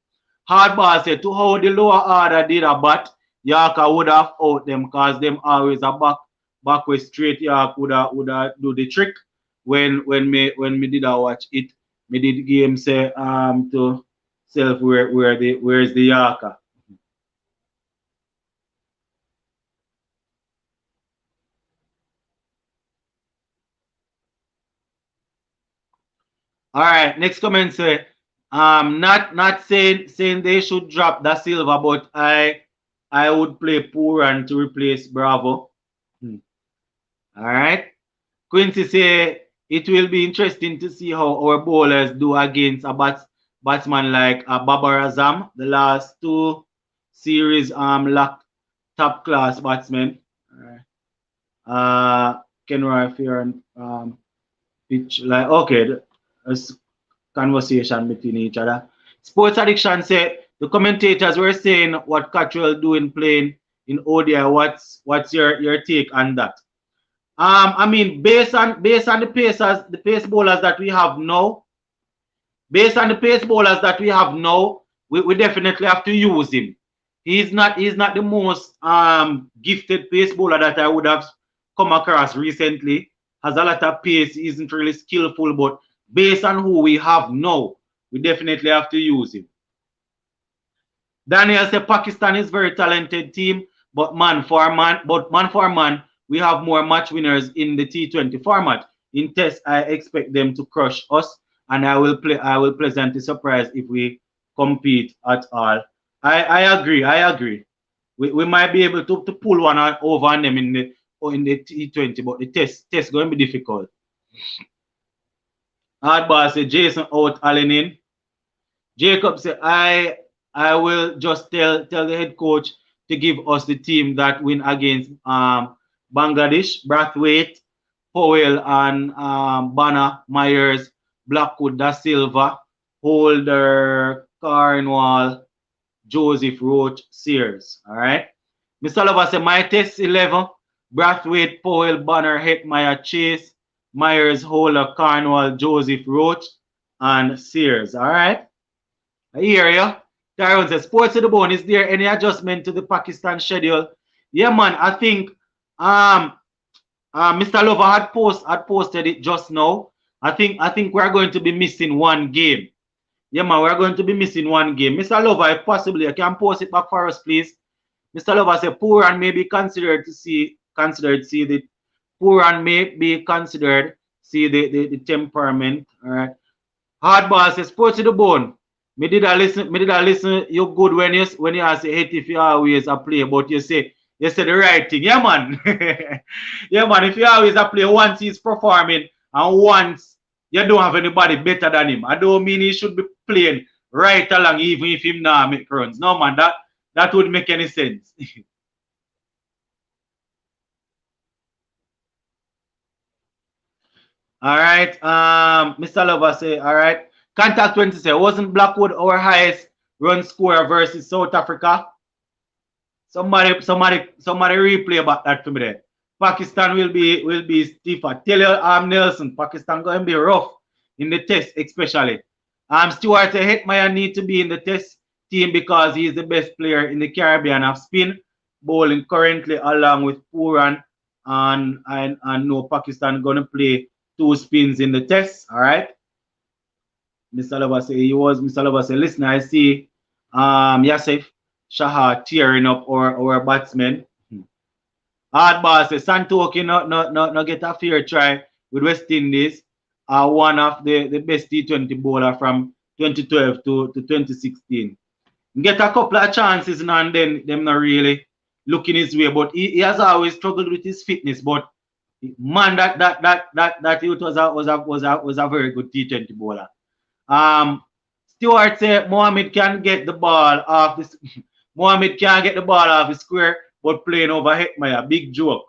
Hardball said, to how the lower order did a bat, Yorker would have out them because them always a back way straight York would do the trick. When me did a watch it, me did game say to self where's the Yorker. All right, next comment say not saying they should drop Da Silva, but I would play Pooran to replace Bravo. All right. Quincy say it will be interesting to see how our bowlers do against a batsman like Babar Azam. The last 2 series lacked top class batsmen. All right. Kenroy Fear and pitch like okay, there's conversation between each other. Sports Addiction said the commentators were saying what Cottrell doing playing in ODI. What's your take on that? I mean, based on the pace bowlers that we have now, we definitely have to use him. He's not the most gifted pace bowler that I would have come across recently. Has a lot of pace, isn't really skillful, but based on who we have now, we definitely have to use him. Daniel said Pakistan is very talented team, but man for man, we have more match winners in the T20 format. In Test, I expect them to crush us, and I will pleasantly surprised if we compete at all. I agree. We might be able to pull one over on them in the T20, but the test going to be difficult. Hardball said Jason out, Allen in. Jacob said I will just tell the head coach to give us the team that win against Bangladesh, Brathwaite, Powell and Banner, Myers, Blackwood, Da Silva, Holder, Carnwall, Joseph, Roach, Sears. All right. Mr. Lover said my test 11, Brathwaite, Powell, Banner, Hetmeyer, Chase, Myers, Holder, Carnwall, Joseph, Roach, and Sears. All right. I hear you. Tyrone says, Sports to the Bone, is there any adjustment to the Pakistan schedule? Yeah, man, I think Mr. Lover had posted it just now. I think we're going to be missing one game. Yeah, man, we're going to be missing one game. Mr. Lover, if possibly, you can post it back for us, please. Mr. Lover said, Pooran may be considered see the temperament. All right. Hardball says, Sports to the Bone. Me did I listen you good when you say hate if you always a play, but you say the right thing. Yeah, man. Yeah, man. If you always a play once he's performing and once you don't have anybody better than him, I don't mean he should be playing right along even if him not make runs. No, man, that would make any sense. All right. Mr. Lover say, all right. Contact 20 say, wasn't Blackwood our highest run scorer versus South Africa? Somebody replay about that for me there. Pakistan will be stiffer. Tell you, Nelson, Pakistan going to be rough in the test, especially. Stuart Hetmeyer need to be in the test team because he is the best player in the Caribbean of spin bowling currently, along with Pooran, and no Pakistan going to play 2 spins in the test. All right. Mr. Lover say Mr. Lover say, listen, I see Yasef Shah tearing up our batsmen. Hardball says Santoki no get a fair try with West Indies. One of the best T20 bowler from 2012 to 2016. Get a couple of chances and then them not really looking his way, but he has always struggled with his fitness. But man, that youth was a very good T20 bowler. Stewart said Mohammed can get the ball off this. Mohammed can get the ball off the square, but playing over Hetmyer, big joke.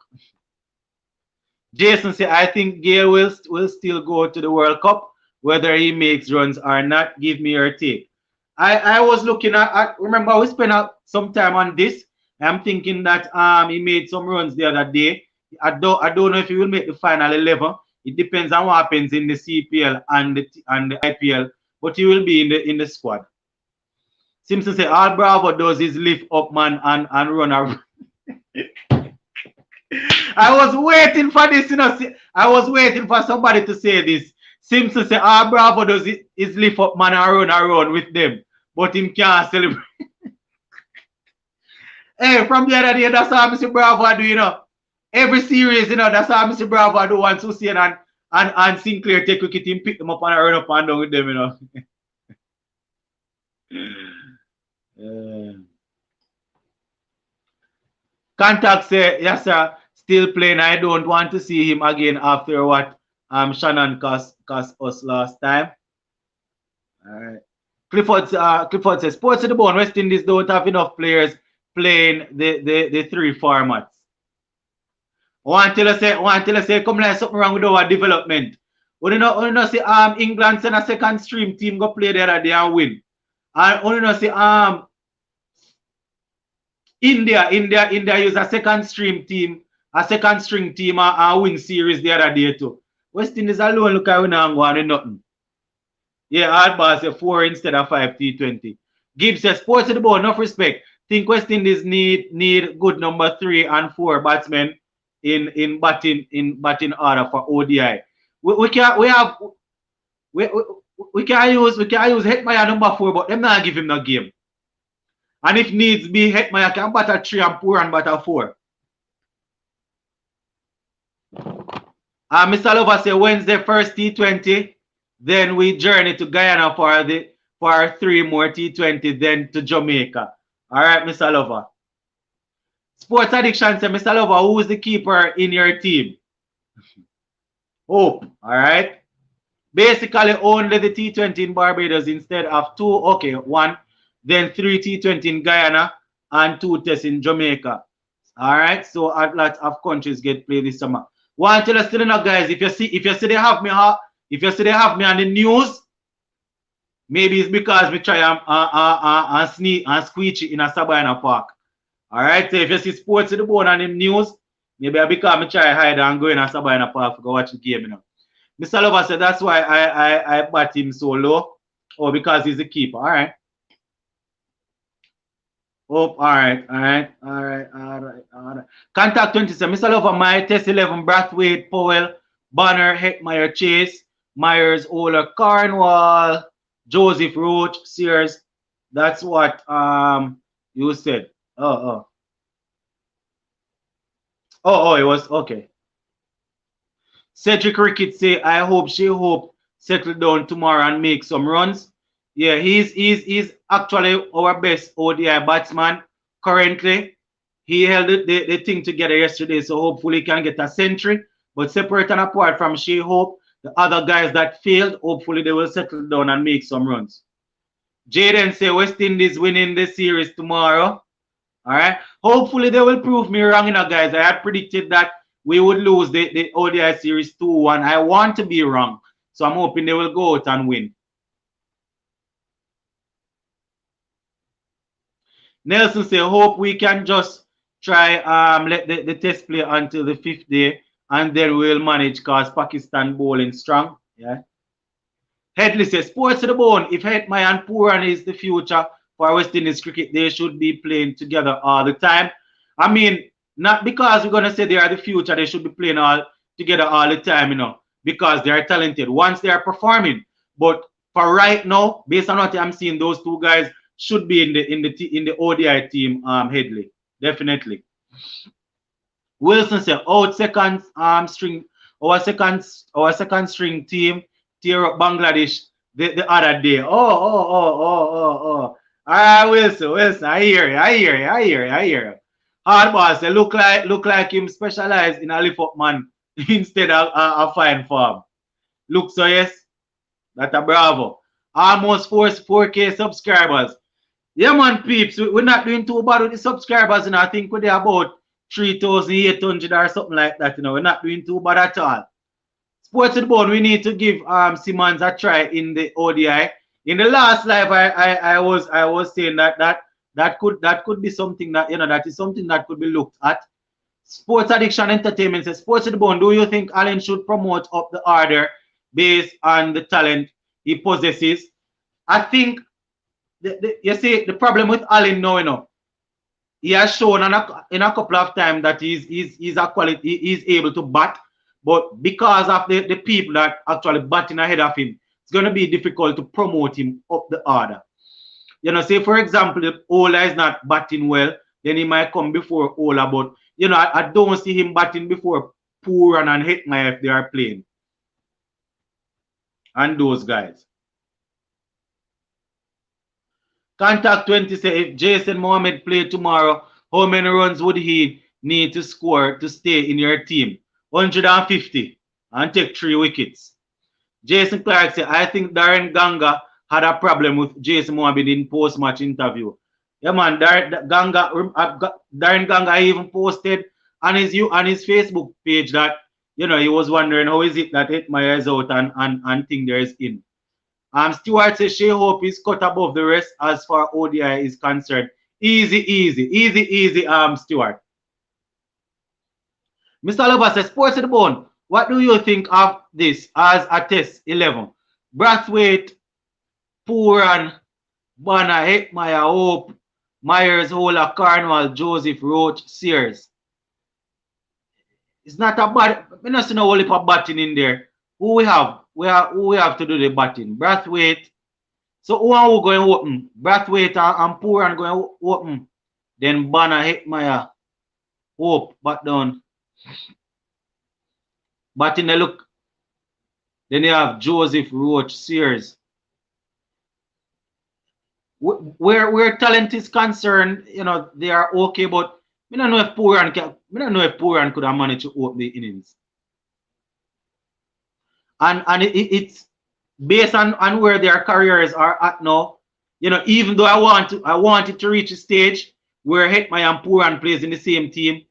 Jason said, I think Gale will still go to the World Cup, whether he makes runs or not. Give me your take. I was looking at remember we spent some time on this. I'm thinking that he made some runs the other day. I don't know if he will make the final 11. It depends on what happens in the CPL and the IPL, but he will be in the squad. Simpson say all Bravo does is lift up man and run around. I was waiting for this, I was waiting for somebody to say this. Simpson say all Bravo does is lift up man and run around with them, but him can't celebrate. Hey, from the other day, that's how Mr. Bravo do, Every series, that's how Mr. Bravo do once Hussein and Sinclair take wicket, him pick them up and run up and down with them, Contact say, yes, sir, still playing. I don't want to see him again after what Shannon cost us last time. All right. Clifford says, Sports to the Bone, West Indies don't have enough players playing the three formats. I want to say, come like something wrong with our development. We don't say England send a second stream team go play the other day and win. And we don't say India use a second string team and win series the other day too. West Indies alone look at we now going with nothing. Yeah, Hardball say 4 instead of 5 T20. Gibbs says Sports to the Bone, enough respect. Think West Indies need good number 3 and 4 batsmen in batting order for ODI. We can use Hetmyer number 4, but them not give him no game. And if needs be, Hetmyer can bat a 3 and Pooran bat a 4. Mr. Lover say Wednesday first T20, then we journey to Guyana for 3 more T20, then to Jamaica. All right, Mr. Lover. Sports Addiction say, Mr. Lover, who is the keeper in your team? Hope. All right. Basically, only the T20 in Barbados instead of 2. Okay, 1. Then 3 T20 in Guyana and 2 tests in Jamaica. All right. So a lot of countries get played this summer. Want to tell us, still guys, if you see they have me on the news, maybe it's because we try and sneak and squeeze it in a Sabina Park. All right. So if you see Sports to the Bone on the news, maybe I become a try hide and go in a Sabina Park to go watch the game. Mr. Lover said that's why I bat him so low. Oh, because he's the keeper. All right. Oh, all right. Contact 27. Mr. Lover, my test 11, Brathwaite, Powell, Bonner, Hetmyer, Chase, Myers, Ola, Cornwall, Joseph, Roach, Sears. That's what you said. Oh, it was okay. Cedric Rickett say, I hope settle down tomorrow and make some runs. Yeah, he's actually our best ODI batsman currently. He held the thing together yesterday, so hopefully he can get a century. But separate and apart from Shea Hope, the other guys that failed, hopefully they will settle down and make some runs. Jaden say West Indies winning the series tomorrow. All right. Hopefully they will prove me wrong, guys. I had predicted that we would lose the ODI series 2-1. I want to be wrong. So I'm hoping they will go out and win. Nelson say, hope we can just try let the test play until the 5th day and then we'll manage because Pakistan bowling strong. Yeah. Headley says, Sports to the Bone. If Hetmyer and Pooran is the future for West Indies cricket, they should be playing together all the time. I mean, not because we're going to say they are the future, they should be playing together all the time, because they are talented once they are performing. But for right now, based on what I'm seeing, those 2 guys should be in the ODI team, Headley. Definitely. Wilson said, out second string, our second string team tear up Bangladesh the other day. Oh. Wilson, I hear you. Hardball say look like him specialized in a lift up man instead of a fine form. Look so yes, that's a bravo. Almost 4K subscribers. Yeah man peeps, we're not doing too bad with the subscribers, and I think we're about 3,800 or something like that. We're not doing too bad at all. Sports with Bone, we need to give Simmons a try in the ODI. In the last live, I was saying that could be something that that is something that could be looked at. Sports Addiction Entertainment says, Sports with the Bone, do you think Allen should promote up the order based on the talent he possesses? I think you see the problem with Allen now, he has shown in a couple of times that he's a quality, he's able to bat, but because of the people that actually batting ahead of him, it's going to be difficult to promote him up the order. Say for example, if Ola is not batting well, then he might come before Ola, but I don't see him batting before Pooran and Hetmaya if they are playing. And those guys. Contact 20 say, if Jason Mohammed play tomorrow, how many runs would he need to score to stay in your team? 150 and take 3 wickets. Jason Clark said, I think Darren Ganga had a problem with Jason Mohammed in post-match interview. Yeah, man, Darren Ganga even posted on his Facebook page that, he was wondering how is it that Hetmaya is out and think there is in. Stewart says, Shea Hope is cut above the rest as far ODI is concerned. Easy, Stewart. Mr. Lover says, Sports with the Bone, what do you think of this as a test 11? Brathwaite, Pooran, Banner, Hetmaya, Hope, Myers, Hola, Carnival, Joseph, Roach, Sears. It's not a bad, we don't see no whole heap of batting in there. Who we have? Who we have to do the batting? Brathwaite. So who are we going to open? Brathwaite and Pooran going to open. Then Banner, Hetmaya, Hope, back down. Batting the look. Then you have Joseph, Roach, Sears. Where talent is concerned, they are okay, but I don't know if Pooran could have managed to open the innings. And it's based on where their careers are at now. Even though I want it to reach a stage where Hetmaya and Pooran plays in the same team,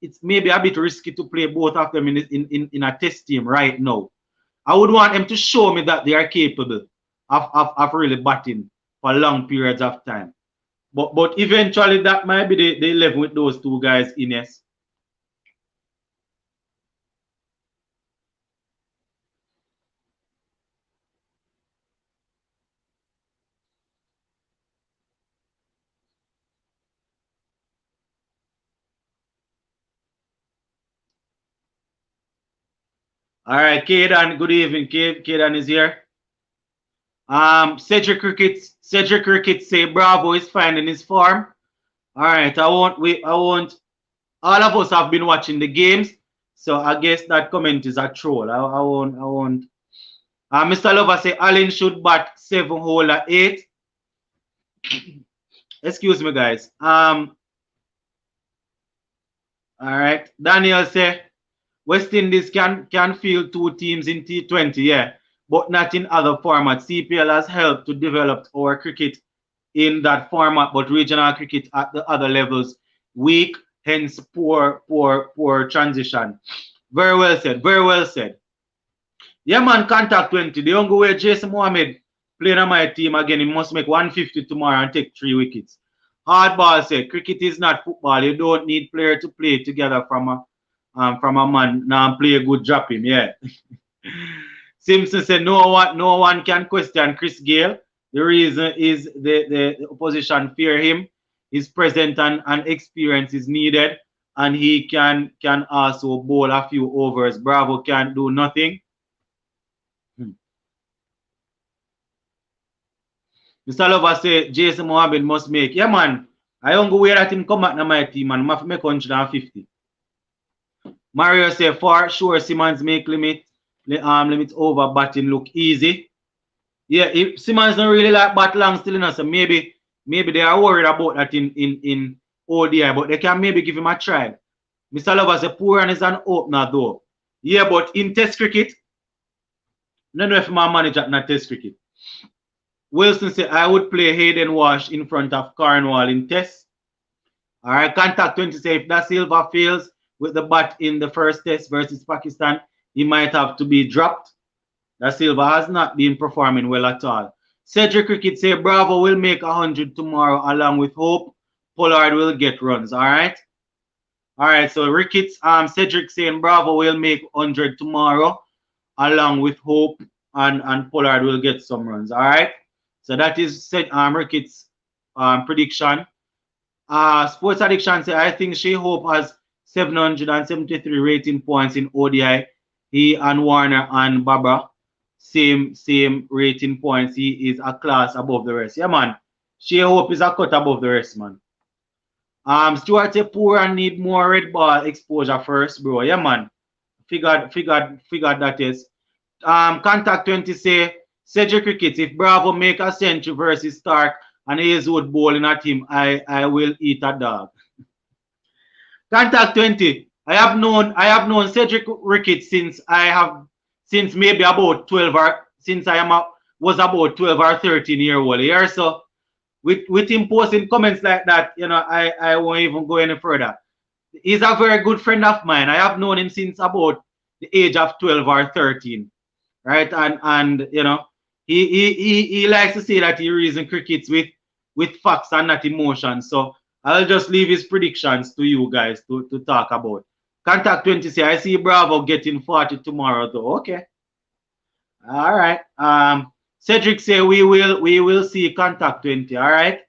it's maybe a bit risky to play both of them in a test team right now. I would want them to show me that they are capable of really batting for long periods of time. But eventually that might be the level with those two guys in yes. All right, Kaden, good evening. Kaden is here. Cedric Cricket say Bravo is finding his form. All right, I won't. All of us have been watching the games, so I guess that comment is a troll. I won't. Mr. Lover say Allen should bat 7 hole at 8. Excuse me, guys. All right. Daniel say West Indies can field 2 teams in T20, yeah, but not in other formats. CPL has helped to develop our cricket in that format, but regional cricket at the other levels weak, hence poor transition. Very well said. Very well said. Yeah, man, contact 20. The younger way Jason Mohammed playing on my team again, he must make 150 tomorrow and take 3 wickets. Hardball said, cricket is not football. You don't need player to play together from a man now play a good drop him. Yeah. Simpson said no one can question Chris Gale. The reason is the opposition fear him. His presence and experience is needed, and he can also bowl a few overs. Bravo can't do nothing. Mr. Lover say Jason Mohammed must make. Yeah, man. I don't go where that him come back to my team, man. I have to make 150. Mario say for sure Simmons make limit over batting look easy. Yeah, if Simmons don't really like bat long still enough, so maybe they are worried about that in ODI, but they can maybe give him a try. Mr. Lover said Pooran is an opener though. Yeah, but in test cricket, no know if my manager not test cricket. Wilson said I would play Hayden Walsh in front of Cornwall in test. All right, contact 20 say if Da Silva fails with the bat in the first test versus Pakistan, he might have to be dropped. Da Silva has not been performing well at all. Cedric Cricket say Bravo will make 100 tomorrow along with Hope. Pollard will get runs. All right. All right. So Ricketts, Cedric saying Bravo will make 100 tomorrow along with Hope and Pollard will get some runs. All right. So that is Ricketts' prediction. Sports Addiction say I think Shea Hope has 773 rating points in ODI. He and Warner and Barbara same rating points. He is a class above the rest. Yeah, man. Shea Hope is a cut above the rest, man. Stuart say Pooran need more red ball exposure first, bro. Yeah, man. Figured that is. Contact 20 say Cedric Cricket, if Bravo make a century versus Stark and Hazelwood bowling at him, I will eat a dog. Contact 20. I have known Cedric Ricketts since maybe about 12 or since was about 12 or 13-year-old here. So with him posting comments like that, you know, I won't even go any further. He's a very good friend of mine. I have known him since about the age of 12 or 13. Right? And you know, he likes to say that he reasons crickets with facts and not emotions. So I'll just leave his predictions to you guys to talk about. Contact 20 say I see Bravo getting 40 tomorrow though. Okay. All right. Cedric say we will see contact 20. All right.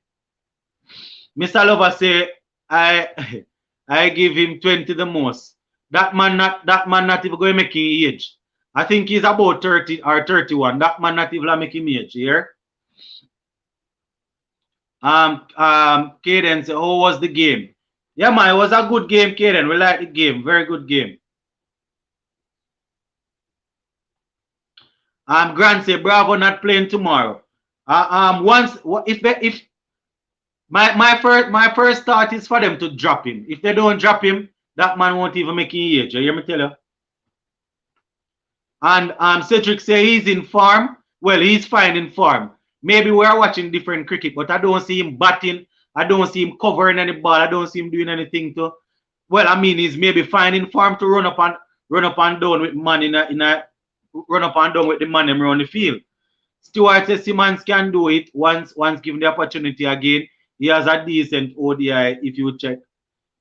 Mr. Lover say I give him 20 the most. That man not even going to make him age. I think he's about 30 or 31. That man not even making age here. Caden say, how was the game? Yeah, man, it was a good game, Caden. We like the game. Very good game. Grant say, Bravo not playing tomorrow. If my first thought is for them to drop him. If they don't drop him, that man won't even make him age. You hear me tell you? And Cedric say he's in form. Well, he's fine in form. Maybe we're watching different cricket, but I don't see him batting. I don't see him covering any ball. I don't see him doing anything to. Well, I mean, he's maybe fine in form to run up and down with man run up and down with the man around the field. Stuart says Simmons can do it once given the opportunity again. He has a decent ODI if you check.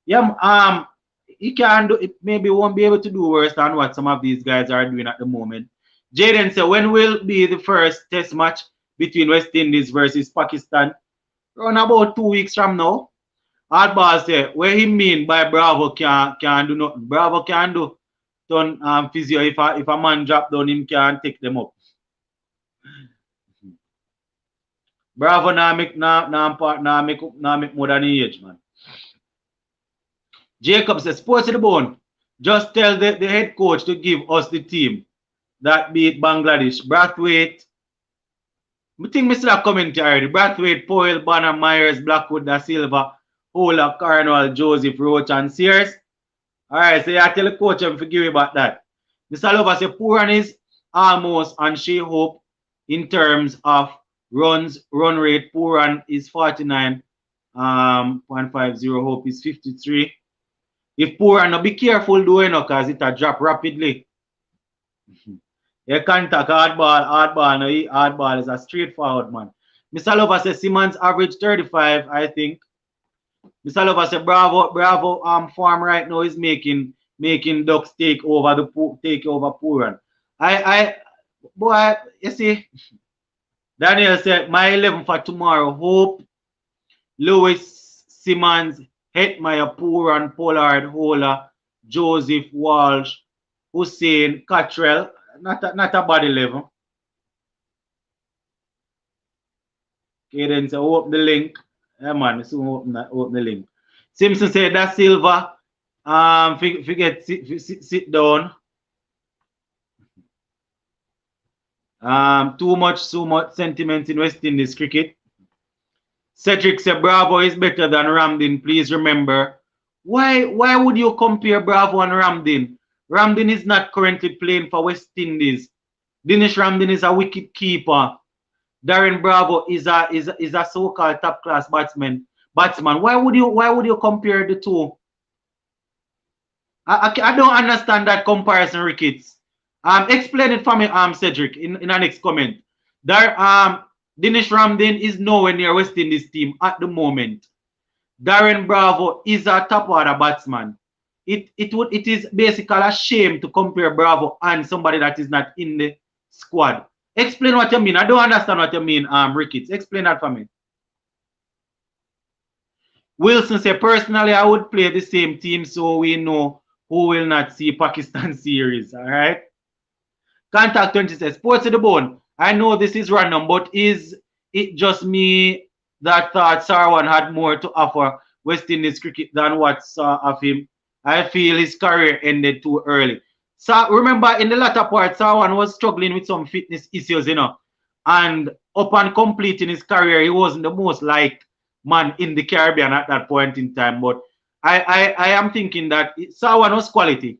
Yeah, he can do it. Maybe won't be able to do worse than what some of these guys are doing at the moment. Jaden said, when will be the first test match between West Indies versus Pakistan? Around about 2 weeks from now. Hardball said, what he mean by Bravo can do nothing? Bravo can do turn physio. If a man drop down, him can take them up. Bravo now make more than age, man. Jacob says, sports to the bone. Just tell the head coach to give us the team that beat Bangladesh. Brathwaite. I think Mr. that comment already. Brathwaite, Powell, Banner, Myers, Blackwood, Da Silva, Hola, Carnwell, Joseph, Roach, and Sears. Alright, so you tell the coach and forgive me about that. Mr. Lover says Pooran is almost on Shea Hope in terms of run rate. Pooran is 49.50. Hope is 53. If Pooran, no, be careful doing it because it'll drop rapidly. You contact hardball. No, hardball is a straightforward man. Mr. Lover says Simmons average 35, I think. Mr. Lover says Bravo farm right now is making Ducks take over Pooran. Boy, you see, Daniel said my 11 for tomorrow. Hope, Lewis, Simmons, Hetmeyer, Pooran, Pollard, Hola, Joseph, Walsh, Hussein, Cottrell. Not a bad 11. Okay, then so open the link. Yeah, man, soon open the link. Simpson said that Silva. Forget sit down. Too much sentiment in West Indies cricket. Cedric said Bravo is better than Ramdin. Please remember. Why would you compare Bravo and Ramdin? Ramdin is not currently playing for West Indies. Dinesh Ramdin is a wicket keeper. Darren Bravo is a so-called top class batsman. Why would you compare the two? I don't understand that comparison, Ricketts. Explain it for me, Cedric, in the next comment. There, Dinesh Ramdin is nowhere near West Indies team at the moment. Darren Bravo is a top order batsman. It is basically a shame to compare Bravo and somebody that is not in the squad. Explain what you mean. I don't understand what you mean, Ricketts. Explain that for me. Wilson said, personally, I would play the same team so we know who will not see Pakistan series. All right. Contact 20 says, Sports to the bone. I know this is random, but is it just me that thought Sarwan had more to offer West Indies cricket than what saw of him? I feel his career ended too early. So remember, in the latter part, Sarwan was struggling with some fitness issues, and upon completing his career, he wasn't the most liked man in the Caribbean at that point in time. But I am thinking that Sarwan was quality.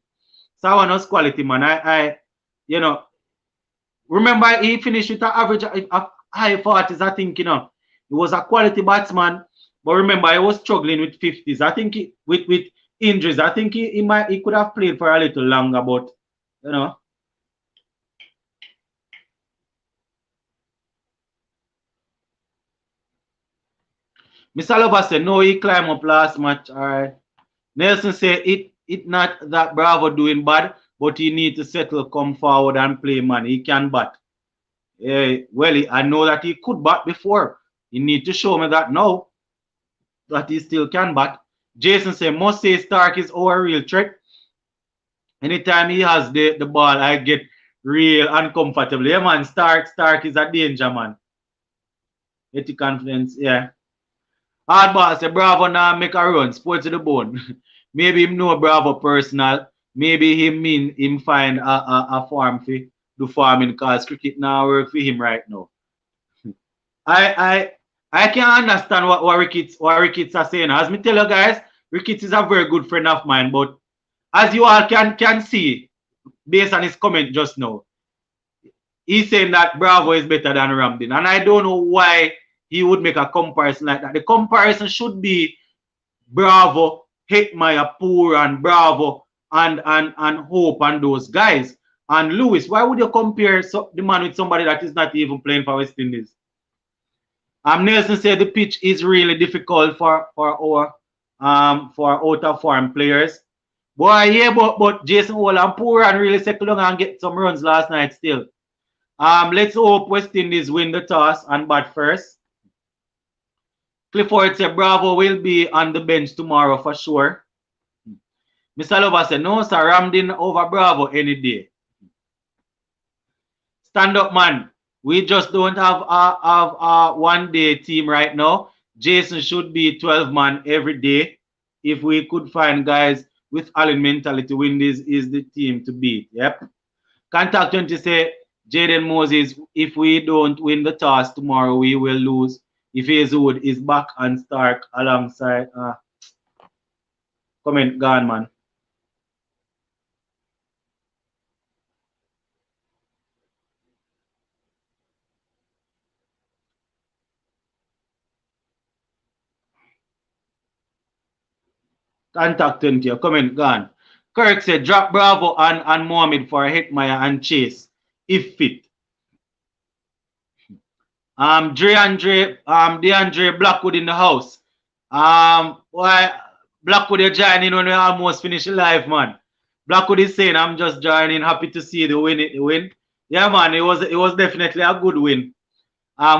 Sarwan was quality, man. Remember he finished with an average of high 40s, I think, He was a quality batsman, but remember he was struggling with 50s. I think with injuries, I think he could have played for a little longer, but Mr. Lover said no, he climbed up last match. All right. Nelson said it not that Bravo doing bad, but he need to settle, come forward and play, man. He can bat. Well, I know that he could bat before. He need to show me that now that he still can bat. Jason said, must say Stark is our real threat. Anytime he has the ball, I get real uncomfortable. Yeah, man, Stark is a danger, man. Get the confidence, yeah. Hardball say Bravo now make a run, sports to the bone. Maybe him know Bravo personal. Maybe him find a farm for do farming because cricket now work for him right now. I can understand what Ricketts are saying. As me tell you guys, Ricketts is a very good friend of mine, but as you all can see, based on his comment just now, he's saying that Bravo is better than Ramdin. And I don't know why he would make a comparison like that. The comparison should be Bravo, Hetmeyer, Pooran, Bravo, and Hope and those guys. And Lewis, why would you compare the man with somebody that is not even playing for West Indies? Nelson said the pitch is really difficult for our out of form players. Boy, yeah, but Jason Hall and Pooran really settled down and get some runs last night still. Let's hope West Indies win the toss and bat first. Clifford said Bravo will be on the bench tomorrow for sure. Mr. Lover said no, sir, Ramdin over Bravo any day. Stand up, man. We just don't have a one-day team right now. Jason should be 12-man every day. If we could find guys with Allen mentality, win this is the team to beat. Yep. Contact 20 say, Jaden Moses, if we don't win the toss tomorrow, we will lose. If Hazelwood is back and Stark alongside. Comment gone, man. Contact 20, comment gone. Kirk said, drop Bravo and Mohammed for Hetmeyer and Chase, if fit. DeAndre Blackwood in the house. Why Blackwood you're joining when we almost finish live, man. Blackwood is saying, I'm just joining, happy to see the win. Yeah, man, it was definitely a good win.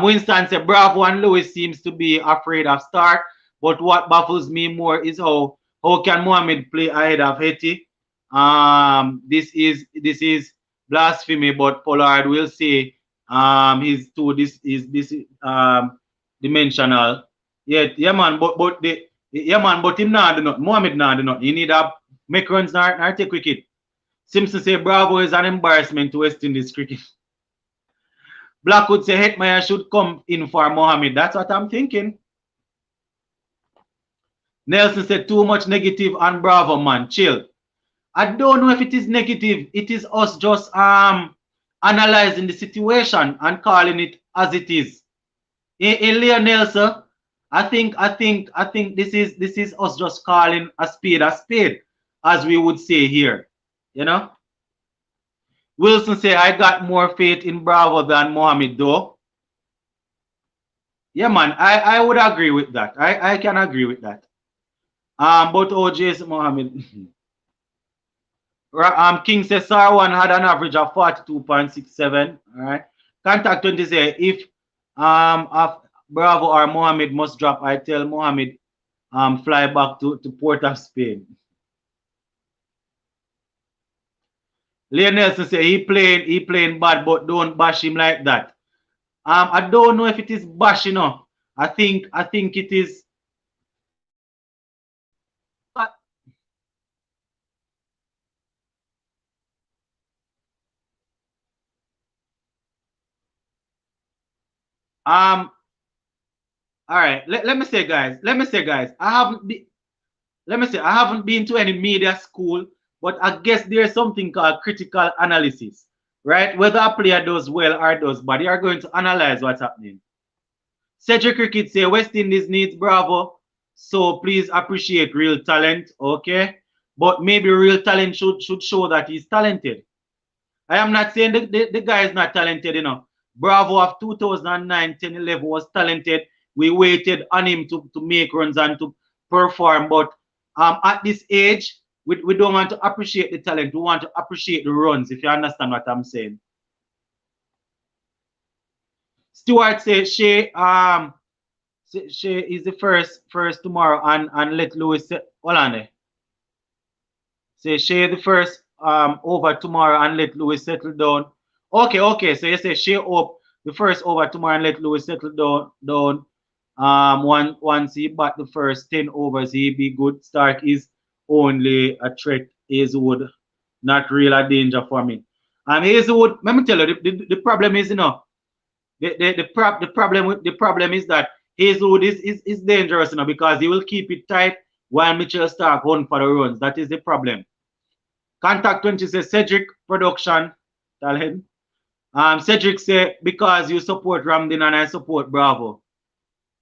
Winston said Bravo and Lewis seems to be afraid of Stark, but what baffles me more is how can Mohammed play ahead of Hetty? This is blasphemy, but Pollard will say he's too this dimensional. Yeah, man, but him not do not. Mohammed not do not. He need a make runs not take cricket. Simpson say Bravo is an embarrassment to West Indies cricket. Blackwood say Hetmeyer should come in for Mohammed. That's what I'm thinking. Nelson said too much negative on Bravo, man. Chill. I don't know if it is negative. It is us just analyzing the situation and calling it as it is. In Lionel, sir, I think this is us just calling a spade, as we would say here. You know? Wilson say I got more faith in Bravo than Mohammed though. Yeah, man, I would agree with that. I can agree with that. But OJ Mohammed. King says Sarwan had an average of 42.67. All right. Contact 20 say if Bravo or Mohammed must drop, I tell Mohammed fly back to Port of Spain. Leon Nelson say he playing bad, but don't bash him like that. I don't know if it is bash, you know. I think it is. All right. Let me say, guys. I haven't been to any media school, but I guess there's something called critical analysis, right? Whether a player does well or does bad, you are going to analyze what's happening. Cedric Cricket say West Indies needs Bravo, so please appreciate real talent, okay? But maybe real talent should show that he's talented. I am not saying the guy is not talented, you know. Bravo of 2009, 10, 11 was talented. We waited on him to make runs and to perform. But at this age, we don't want to appreciate the talent. We want to appreciate the runs, if you understand what I'm saying. Stuart says Shea is the first tomorrow and let Lewis say, hold on there. Say Shea the first over tomorrow and let Lewis settle down. Okay. So you say Shea up the first over tomorrow and let Lewis settle down. Once he bat the first 10 overs, he be good. Stark is only a threat. Hazelwood, not real a danger for me. Hazelwood, let me tell you, the problem is, you know, the problem is that Hazelwood is dangerous, you know, because he will keep it tight while Mitchell Stark run for the runs. That is the problem. Contact 20 says Cedric production. Tell him. Cedric say because you support Ramdin and I support Bravo.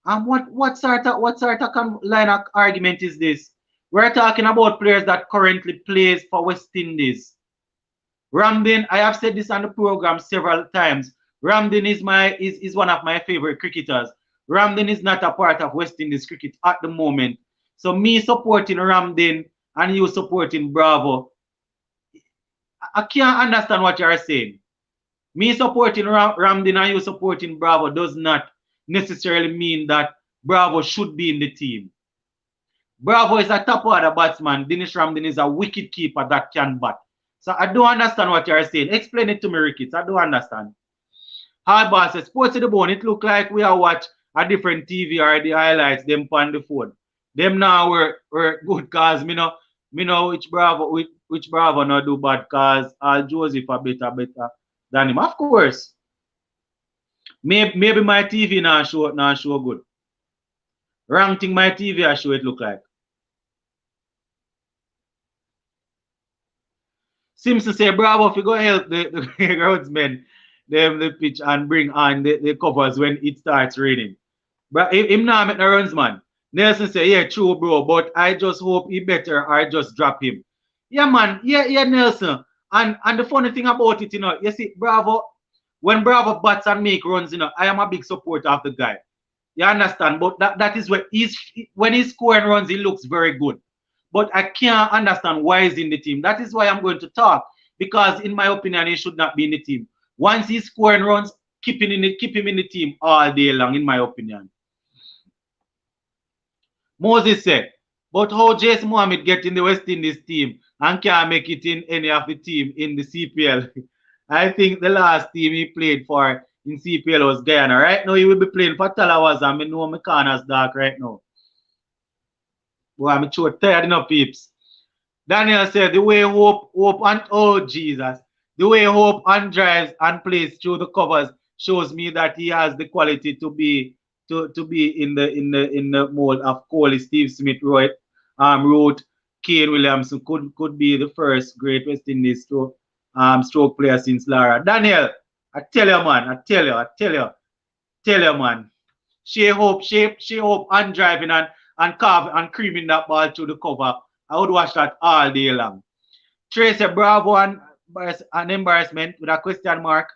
What sort of line of argument is this? We're talking about players that currently plays for West Indies. Ramdin, I have said this on the program several times. Ramdin is one of my favorite cricketers. Ramdin is not a part of West Indies cricket at the moment. So me supporting Ramdin and you supporting Bravo, I can't understand what you're saying. Me supporting Ramdin and you supporting Bravo does not necessarily mean that Bravo should be in the team. Bravo is a top order batsman. Dinesh Ramdin is a wicket keeper that can bat. So I don't understand what you're saying. Explain it to me, Ricketts. I don't understand. Hardball says, Sports to the Bone, it look like we are watch a different TV or the highlights, them on the phone. Them now were good cause me know which Bravo not do bad cause Joseph are better than him. Of course. Maybe my TV now show good. Wrong thing my TV I show it look like. Simpson say Bravo if you go help the groundsmen them the pitch and bring on the covers when it starts raining. But him now make the runs, man. Nelson say, yeah, true, bro, but I just hope he better or I just drop him. Yeah, man. Yeah, Nelson. And the funny thing about it, you know, you see, Bravo, when Bravo bats and make runs, you know, I am a big supporter of the guy. You understand? But that is where when he's scoring runs, he looks very good. But I can't understand why he's in the team. That is why I'm going to talk. Because in my opinion, he should not be in the team. Once he's scoring runs, keep him in the team all day long, in my opinion. Moses said, but how Jason Mohammed get in the West Indies team and can't make it in any of the team in the CPL? I think the last team he played for in CPL was Guyana. Right now he will be playing for Talawas and I know my corner's dark right now. Boy, I'm too tired enough, peeps. Daniel said the way Hope and oh Jesus, the way Hope and drives and plays through the covers shows me that he has the quality to be to be in the mold of Coley. Steve Smith wrote Kane Williamson could be the first great West Indies stroke player since Lara. Daniel, I tell you, man, tell you, man. She hope and driving and carving and creaming that ball through the cover. I would watch that all day long. Tracy Bravo and an embarrassment with a question mark.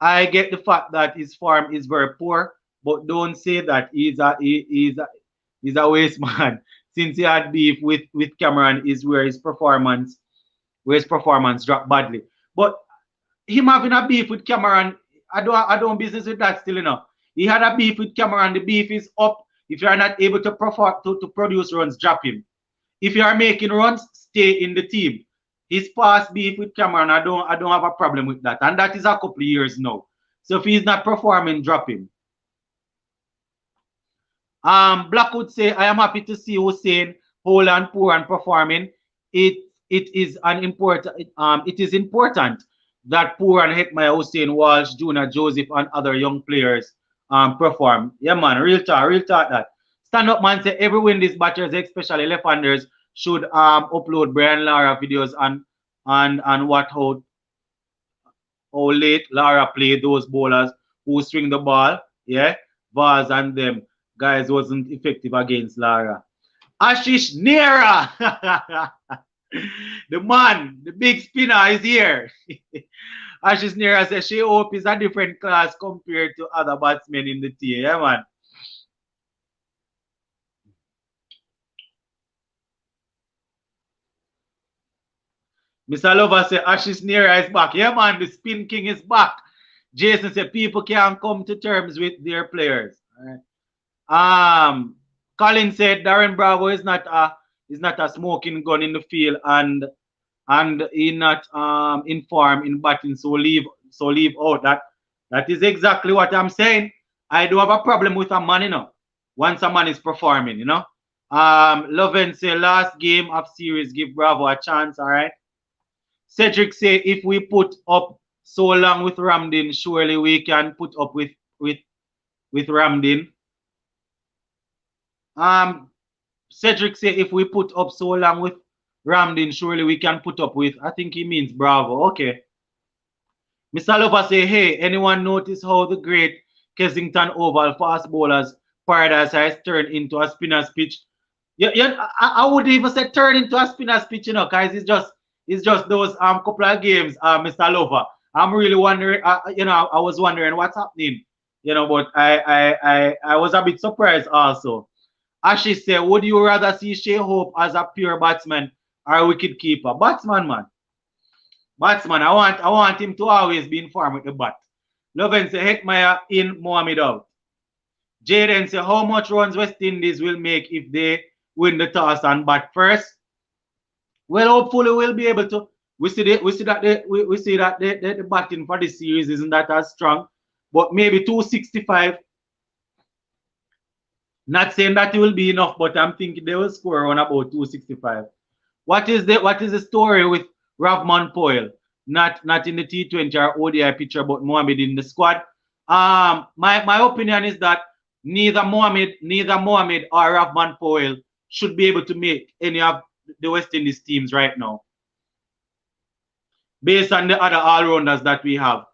I get the fact that his form is very poor, but don't say that he's a waste man. Since he had beef with Cameron is where his performance dropped badly. But him having a beef with Cameron, I don't business with that still enough. He had a beef with Cameron. The beef is up. If you are not able to produce runs, drop him. If you are making runs, stay in the team. His past beef with Cameron, I don't have a problem with that. And that is a couple of years now. So if he's not performing, drop him. Blackwood say, I am happy to see Hussein, Hole and Pooran performing. It is important that Pooran, Hetmaya, Hussein, Walsh, Juna, Joseph, and other young players perform. Yeah, man, real talk that. Stand up man say every win these batters, especially left-handers, should upload Brian Lara videos and what how late Lara played those bowlers who swing the ball. Yeah, Vaz and them guys wasn't effective against Lara. Ashish Nera, the man, the big spinner is here. Ashish Nera says she hope is a different class compared to other batsmen in the team. Yeah, man. Mr. Lover said Ashish Nera is back. Yeah, man, the spin king is back. Jason said people can't come to terms with their players. Right. Colin said Darren Bravo is not a smoking gun in the field and he not informed in batting, so leave out. That is exactly what I'm saying. I do have a problem with a man, you know, once a man is performing, you know. Loven say last game of series give Bravo a chance, all right. Cedric say if we put up so long with Ramdin, surely we can put up with Ramdin. Cedric say if we put up so long with Ramdin, surely we can put up with. I think he means Bravo. Okay. Mr. Lover say, hey, anyone notice how the great Kensington Oval fast bowlers paradise has turned into a spinner's pitch? Yeah, I would even say turn into a spinner's pitch, you know, guys. It's just those couple of games, Mr. Lover. I'm really wondering, you know, I was wondering what's happening, you know, but I was a bit surprised also. Ashley said, would you rather see Shea Hope as a pure batsman or a wicket keeper? Batsman, man. Batsman, I want him to always be informed with the bat. Loven say, Hetmaya in, Mohammed out. Jaden say, how much runs West Indies will make if they win the toss and bat first? Well, hopefully we'll be able to. We see that the batting for this series isn't that as strong, but maybe 265. Not saying that it will be enough, but I'm thinking they will score around about 265. What is the story with Ravman Poyle? Not in the T20 or ODI picture, but Mohammed in the squad. My opinion is that neither Mohammed or Ravman Poyle should be able to make any of the West Indies teams right now, based on the other all-rounders that we have.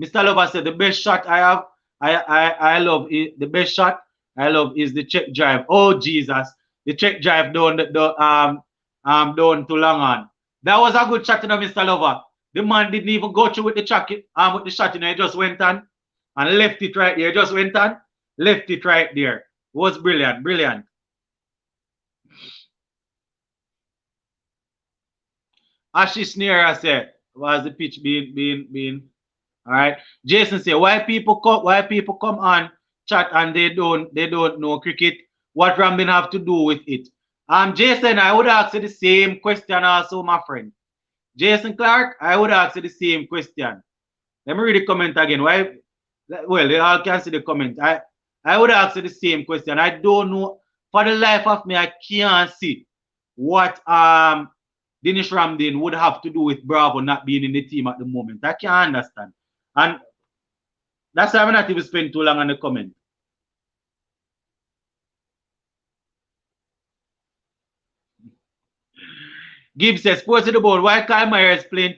Mr. Lover said the best shot I love the best shot I love is the check drive. Oh Jesus, the check drive down to Langan. That was a good shot, you know, Mr. Lover. The man didn't even go through with the shot, you know, he just went on and left it right there. Just went on, left it right there. It was brilliant, brilliant. Ashish Nera said, was the pitch being all right. Jason said, why people come on chat and they don't know cricket? What Ramdin have to do with it? Jason, I would ask you the same question also, my friend. Jason Clark, I would ask you the same question. Let me read the comment again. Why? Well, they all can see the comment. I would ask you the same question. I don't know. For the life of me, I can't see what Dinesh Ramdin would have to do with Bravo not being in the team at the moment. I can't understand. And that's why I'm not even spend too long on the comment. Gibbs says, sports to the board. Why Kyle Myers playing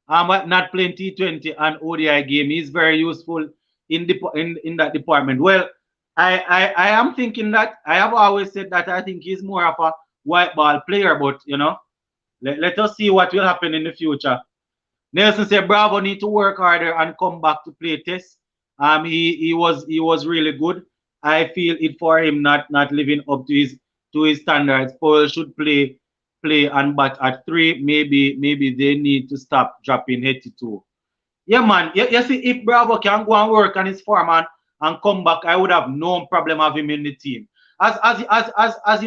not playing T20 and ODI game? He's very useful in that department. Well, I am thinking that I have always said that I think he's more of a white ball player, but let us see what will happen in the future. Nelson said Bravo need to work harder and come back to play test. He was really good. I feel it for him not living up to his standards. Paul should play and bat at 3. Maybe they need to stop dropping 82. Yeah, man. You see, if Bravo can go and work on his form and come back, I would have no problem having him in the team. As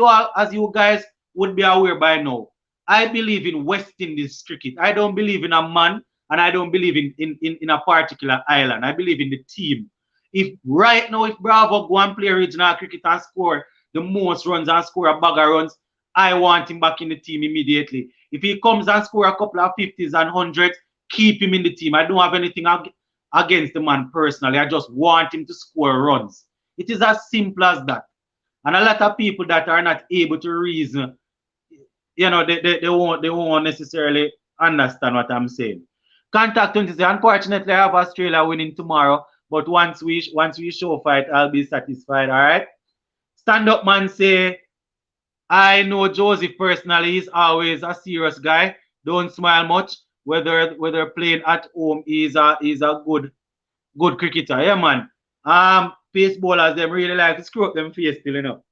you guys would be aware by now, I believe in West Indies cricket. I don't believe in a man, and I don't believe in a particular island. I believe in the team. If right now, if Bravo go and play regional cricket and score the most runs and score a bag of runs, I want him back in the team immediately. If he comes and score a couple of 50s and 100s, keep him in the team. I don't have anything against the man personally. I just want him to score runs. It is as simple as that. And a lot of people that are not able to reason, they won't necessarily understand what I'm saying. Contact 20. Unfortunately, I have Australia winning tomorrow, but once we show fight, I'll be satisfied. All right. Stand up man say, I know Joseph personally. He's always a serious guy. Don't smile much. Whether playing at home, he's a good cricketer. Yeah, man. Pace bowlers them really like to screw up them face still.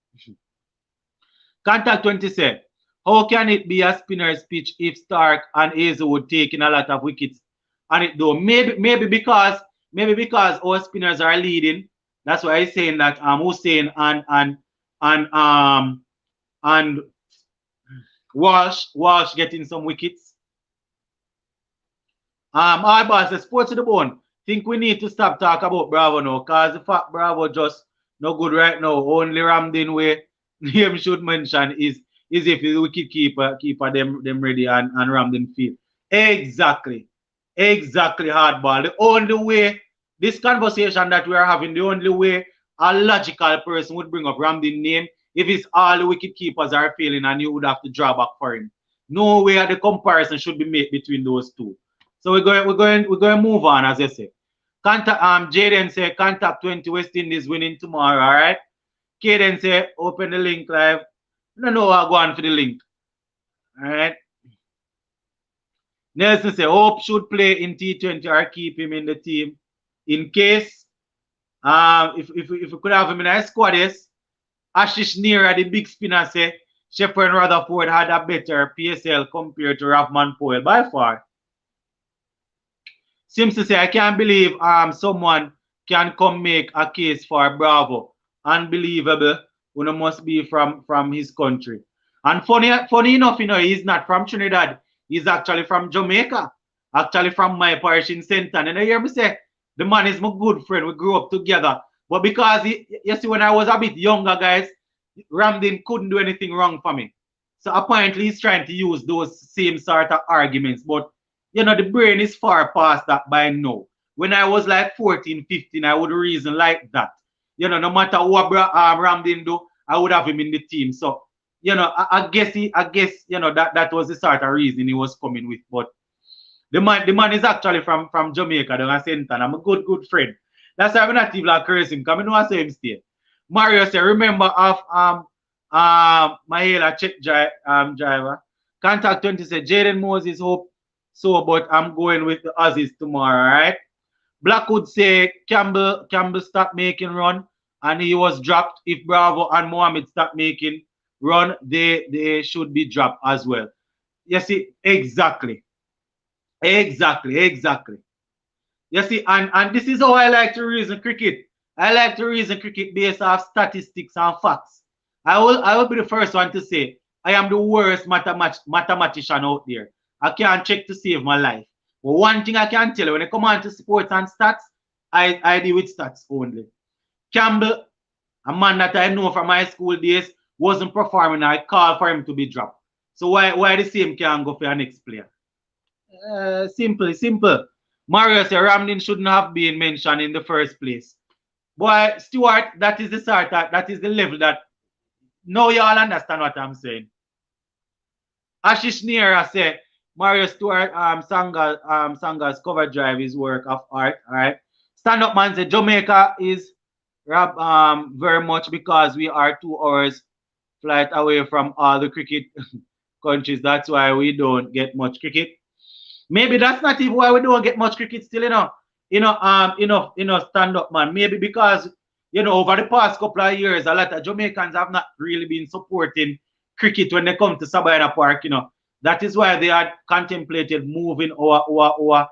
Contact 20 said, how can it be a spinner's pitch if Stark and Hazelwood taking a lot of wickets on it though? Maybe because our spinners are leading. That's why he's saying that Hussein and Walsh getting some wickets. Our boss says sports to the bone. Think we need to stop talk about Bravo now, cause the fact Bravo just no good right now. Only Ramdin way name should mention is if the wicket keeper them ready and Ramdin field. Exactly hardball. The only way this conversation that we are having, the only way a logical person would bring up Ramdin name if it's all the wicket keepers are failing and you would have to draw back for him. No way the comparison should be made between those two. So we're going to move on, as I say. Contact Jaden say contact 20 West Indies winning tomorrow, all right? Kaden say open the link live. I don't know how go on for the link. All right. Nelson say Hope should play in T20 or keep him in the team. In case if we could have him in a squad, yes. Ashish Neera, the big spinner, say Shepherd and Rutherford had a better PSL compared to Rahman Poel by far. Seems to say I can't believe someone can come make a case for Bravo. Unbelievable. One must be from his country. And funny enough, he's not from Trinidad. He's actually from Jamaica. Actually from my parish in Senton. And you hear me say, the man is my good friend. We grew up together. But because, you see, when I was a bit younger, guys, Ramdin couldn't do anything wrong for me. So apparently he's trying to use those same sort of arguments. But, the brain is far past that by now. When I was like 14, 15, I would reason like that. No matter what Ramdin do, I would have him in the team. So, I guess that was the sort of reason he was coming with. But the man is actually from Jamaica, the Senton. I'm a good friend. That's why I'm not even like cursing, because I know I say him stay. Mario said, remember of Mahela check driver. Contact 20 said, Jaden Moses hope so, but I'm going with the Aussies tomorrow, all right? Blackwood say Campbell stopped making run and he was dropped. If Bravo and Mohammed stop making run, they should be dropped as well. You see, exactly. You see, and this is how I like to reason cricket. I like to reason cricket based off statistics and facts. I will be the first one to say I am the worst mathematician out there. I can't check to save my life. But one thing I can tell you, when it comes on to sports and stats, I deal with stats only. Campbell, a man that I know from my school days, wasn't performing. I called for him to be dropped. So why the same can go for your next player? Simple. Mario said Ramdin shouldn't have been mentioned in the first place. Boy, Stuart, that is the level that now you all understand what I'm saying. Ashish Nira say Mario Stewart Sanga's cover drive is work of art. All right. Stand up man say Jamaica is very much because we are 2 hours flight away from all the cricket countries. That's why we don't get much cricket. Maybe that's not even why we don't get much cricket still, stand up man. Maybe because over the past couple of years, a lot of Jamaicans have not really been supporting cricket when they come to Sabina Park. That is why they had contemplated moving our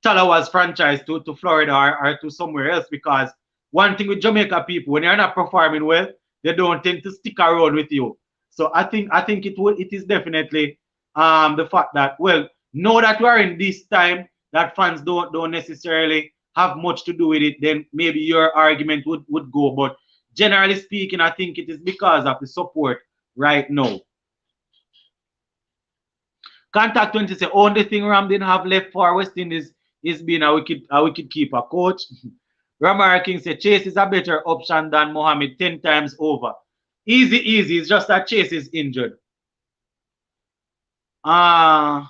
Talawas franchise to Florida or to somewhere else. Because one thing with Jamaica people, when you're not performing well, they don't tend to stick around with you. So I think it is definitely the fact that, well, know that we're in this time that fans don't necessarily have much to do with it, then maybe your argument would go. But generally speaking, I think it is because of the support right now. Contact 20 say only thing Ram didn't have left for West Indies is being a wicked keeper coach. Ramar King said Chase is a better option than Mohammed 10 times over. Easy. It's just that Chase is injured. Ashish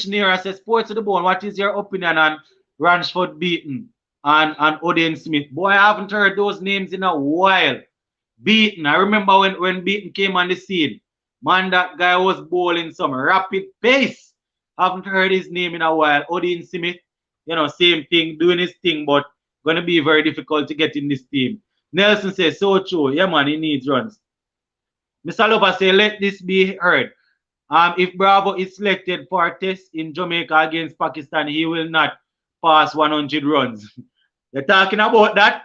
Nira says, Sports to the Bone, what is your opinion on Ransford Beaton and Odin Smith? Boy, I haven't heard those names in a while. Beaton, I remember when Beaton came on the scene. Man, that guy was bowling some rapid pace. Haven't heard his name in a while. Odin Smith, same thing, doing his thing, but going to be very difficult to get in this team. Nelson says, so true. Yeah, man, he needs runs. Mr. Lover says, let this be heard. If Bravo is selected for a test in Jamaica against Pakistan, he will not pass 100 runs. They're talking about that.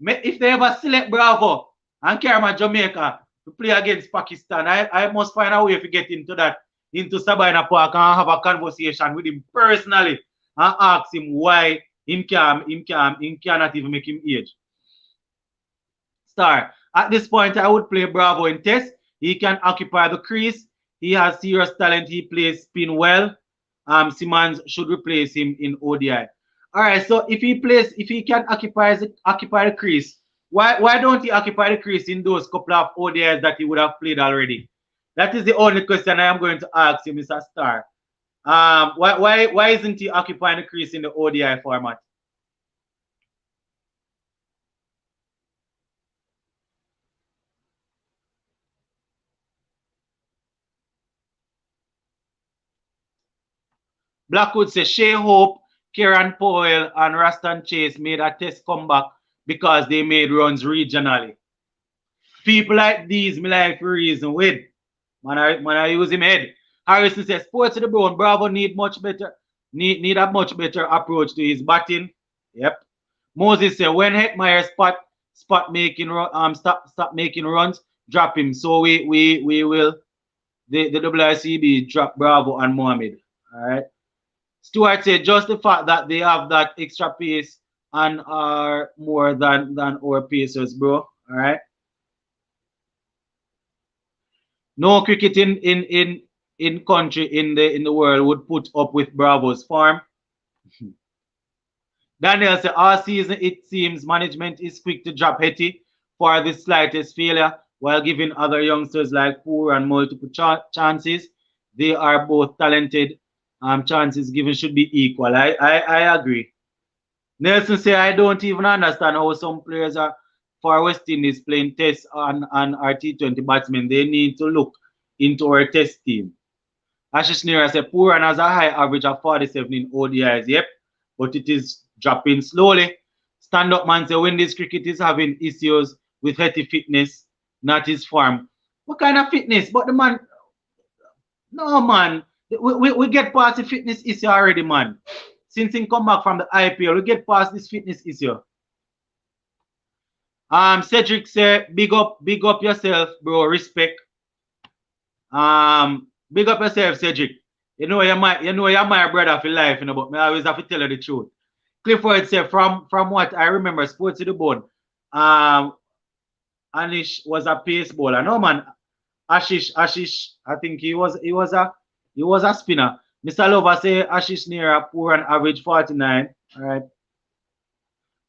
If they ever select Bravo and carry my Jamaica to play against Pakistan, I must find a way to get into Sabina Park and have a conversation with him personally and ask him why him cannot even make him age. Star, at this point, I would play Bravo in test. He can occupy the crease. He has serious talent. He plays spin well. Simmons should replace him in ODI. All right. So if he can occupy the crease, why don't he occupy the crease in those couple of ODIs that he would have played already? That is the only question I am going to ask you, Mr. Star. Why isn't he occupying the crease in the ODI format? Blackwood says Shea Hope, Kieran Powell, and Raston Chase made a test comeback because they made runs regionally. People like these, me like for reason with. Man, I use him head. Harrison says Sports to the Bone, Bravo need a much better approach to his batting. Yep. Moses said when Hetmeyer stop making runs, drop him. So we will the WRCB drop Bravo and Mohammed. All right. Stuart said just the fact that they have that extra pace and are more than our pacers, bro. All right. No cricket in country in the world would put up with Bravo's farm. Daniel said all season it seems management is quick to drop Hetty for the slightest failure while giving other youngsters like Pooran multiple chances. They are both talented. Chances given should be equal. I agree. Nelson say I don't even understand how some players are for West Indies playing tests on our T20 batsmen. They need to look into our test team. Ashish Nira said Pooran has a high average of 47 in ODIs. Yep, but it is dropping slowly. Stand up man say when this cricket is having issues with healthy fitness, not his form. What kind of fitness? But the man, no man. We get past the fitness issue already, man. Since he come back from the IPL, we get past this fitness issue. Cedric said, big up yourself, bro. Respect. Big up yourself, Cedric. You know you're my brother for life, but me always have to tell you the truth. Clifford said, from what I remember, Sports to the Bone, Anish was a pace bowler. No man, Ashish, I think he was a spinner. Mr. Lover say Ashish Nira Pooran average 49. All right.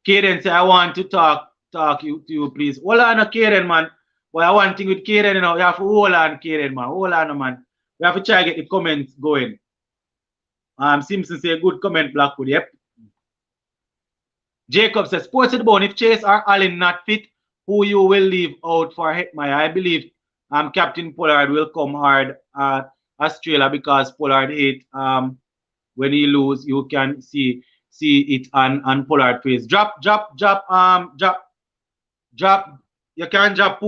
Kaden say I want to talk to you, please. Hold on, Kaden, man. Well, one thing with Kaden, you know, you have to hold on, Kaden, man. Hold on, man. We have to try to get the comments going. Simpson say good comment, Blackwood. Yep. Jacob says, Sports to the bone. If Chase or Allen not fit, who you will leave out for Hetmyer? I believe Captain Pollard will come hard at Australia because Pollard hate when he lose. You can see it on Pollard face. Drop. You can drop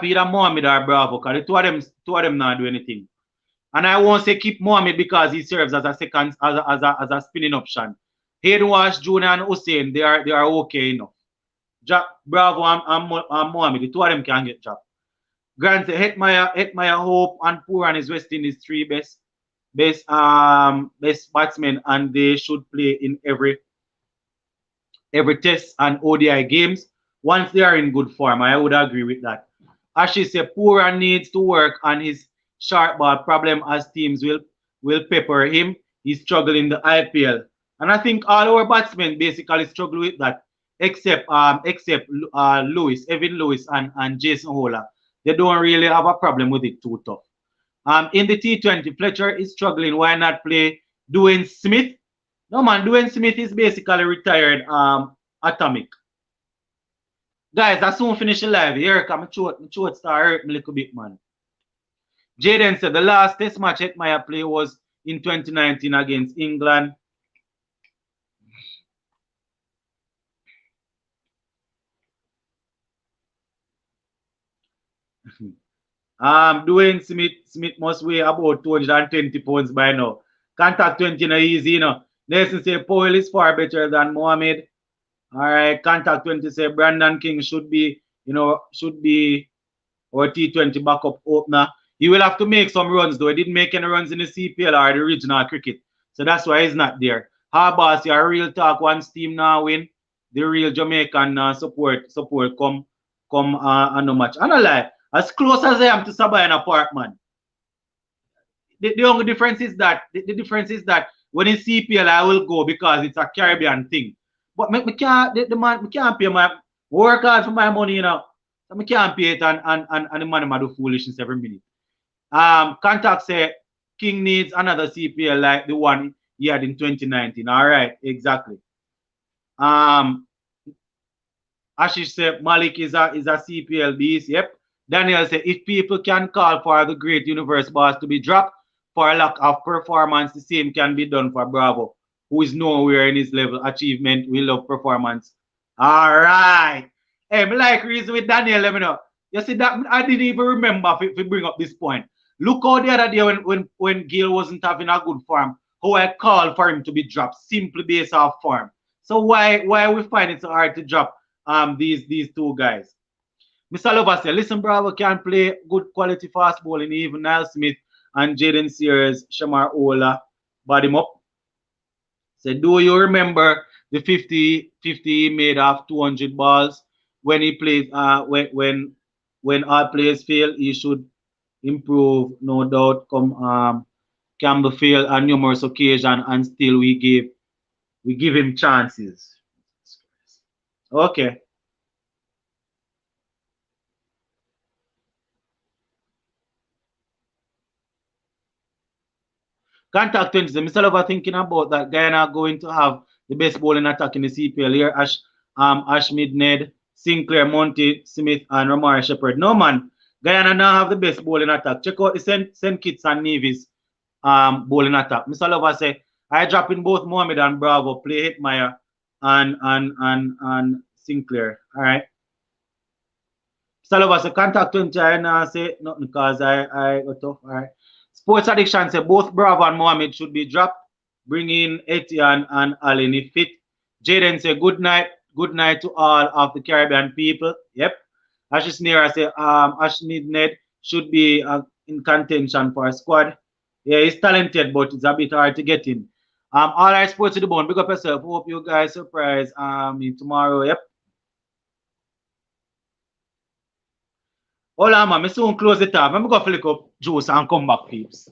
either Mohammed or Bravo because the two of them not do anything. And I won't say keep Mohammed because he serves as a second as a spinning option. Hayden Jr. and Hussein, they are okay enough. Bravo and Mohammed, the two of them can get dropped. Grant Hetmyer, Hope, and Pooran is West Indies three best batsmen, and they should play in every test and ODI games once they are in good form. I would agree with that. Ashish said Pooran needs to work on his short ball problem as teams will pepper him. He's struggling in the IPL. And I think all our batsmen basically struggle with that, except Lewis, Evan Lewis and Jason Hola. They don't really have a problem with it too tough. In the T20, Fletcher is struggling. Why not play Dwayne Smith? No man, Dwayne Smith is basically retired Atomic. Guys, I soon finish the live. Here come my throat start hurt me a little bit, man. Jaden said the last test match Hetmyer play was in 2019 against England. Dwayne Smith must weigh about 220 pounds by now. Contact 20 no easy, you know. Nelson say Powell is far better than Mohammed. All right, contact 20 say Brandon King should be our T20 backup opener. He will have to make some runs though. He didn't make any runs in the CPL or the regional cricket. So that's why he's not there. Harbas, a real talk, once team now win, the real Jamaican support come on no match. And I lie, as close as I am to Sabina Park, man. The only difference is that when in CPL I will go because it's a Caribbean thing. But me can't me can't pay my work hard for my money, you know. So I can't pay it and the man do foolishness every minute. Contact say King needs another CPL like the one he had in 2019. All right, exactly. Ashish said Malik is a CPL beast. Yep. Daniel said if people can call for the great universe boss to be dropped for a lack of performance, the same can be done for Bravo, who is nowhere in his level achievement. We love performance. All right. Hey, me like reason with Daniel, let me know. You see that I didn't even remember if we bring up this point. Look how the other day when Gil wasn't having a good form, how I called for him to be dropped simply based off form. So why we find it so hard to drop these two guys? Mr. Lover said, listen, Bravo can play good quality fast bowling, even Niall Smith and Jaden Sears, Shamar Ola, body him up. Said, do you remember the 50 he made off 200 balls when he played when all players fail, he should improve, no doubt. Campbell failed on numerous occasions and still we give him chances. Okay. Contact 20. Mr. Lover thinking about that Guyana going to have the best bowling attack in the CPL here. Ashmid Ned, Sinclair, Monty, Smith, and Ramari Shepherd. No man, Guyana now have the best bowling attack. Check out the St. Kitts and Nevis bowling attack. Mr. Lover say I drop in both Mohammed and Bravo, play Hetmyer and Sinclair. All right. Mr. Lover say contact 20. I say nothing because I got tough. All right. Sports Addiction say both Bravo and Mohammed should be dropped. Bring in Etienne and Allen if fit. Jaden say good night to all of the Caribbean people. Yep. Ashish Nera say Ashmid Ned should be in contention for a squad. Yeah, he's talented, but it's a bit hard to get in. All right, Sports to the bone. Big up yourself. Hope you guys surprise me tomorrow. Yep. Hold on, man. Me soon close the tab. Let me go flick up juice and come back, peeps.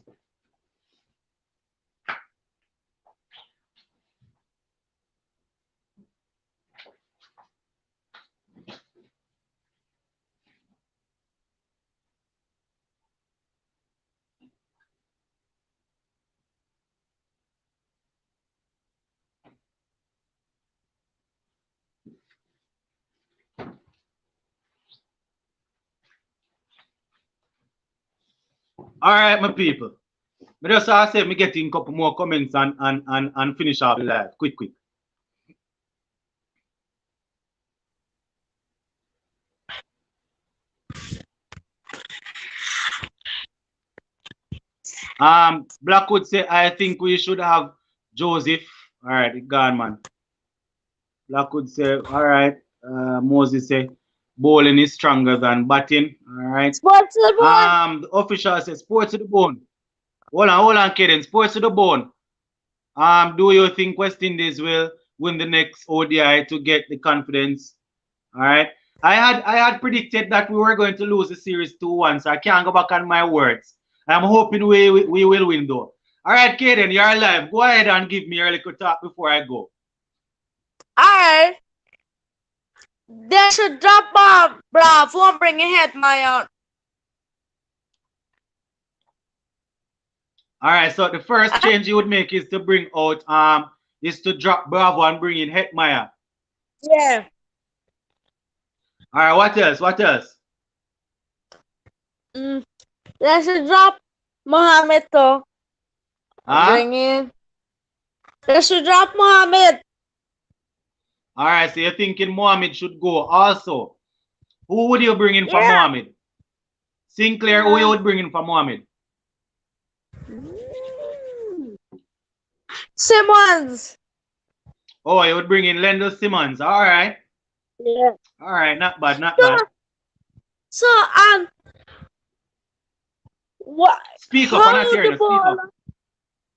All right, my people. Me just say me getting a couple more comments and finish off the live. Quick. Blackwood say I think we should have Joseph. All right, gone man. Blackwood say all right. Moses say bowling is stronger than batting. All right. Sports to the bone. The official says sports to the bone. Hold on, Kaden. Sports to the bone. Do you think West Indies will win the next ODI to get the confidence? All right. I had predicted that we were going to lose the series 2-1, so I can't go back on my words. I'm hoping we will win though. All right, Kaden, you're live. Go ahead and give me your little talk before I go. Alright. They should drop Bravo and bring ahead my out. All right, so the first change you would make is to bring out is to drop Bravo and bring in Hetmeyer. Yeah. All right, what else? What else? They should drop Mohammed though. Bring in. They should drop Mohammed. All right, so you're thinking Mohammed should go also. Who would you bring in for Mohammed? Sinclair, who you would bring in for Mohammed? Simmons. Oh, you would bring in Lendl Simmons. All right. Yeah. All right, not bad, not bad. So what? Speak up, I'm not hearing you. Speak up.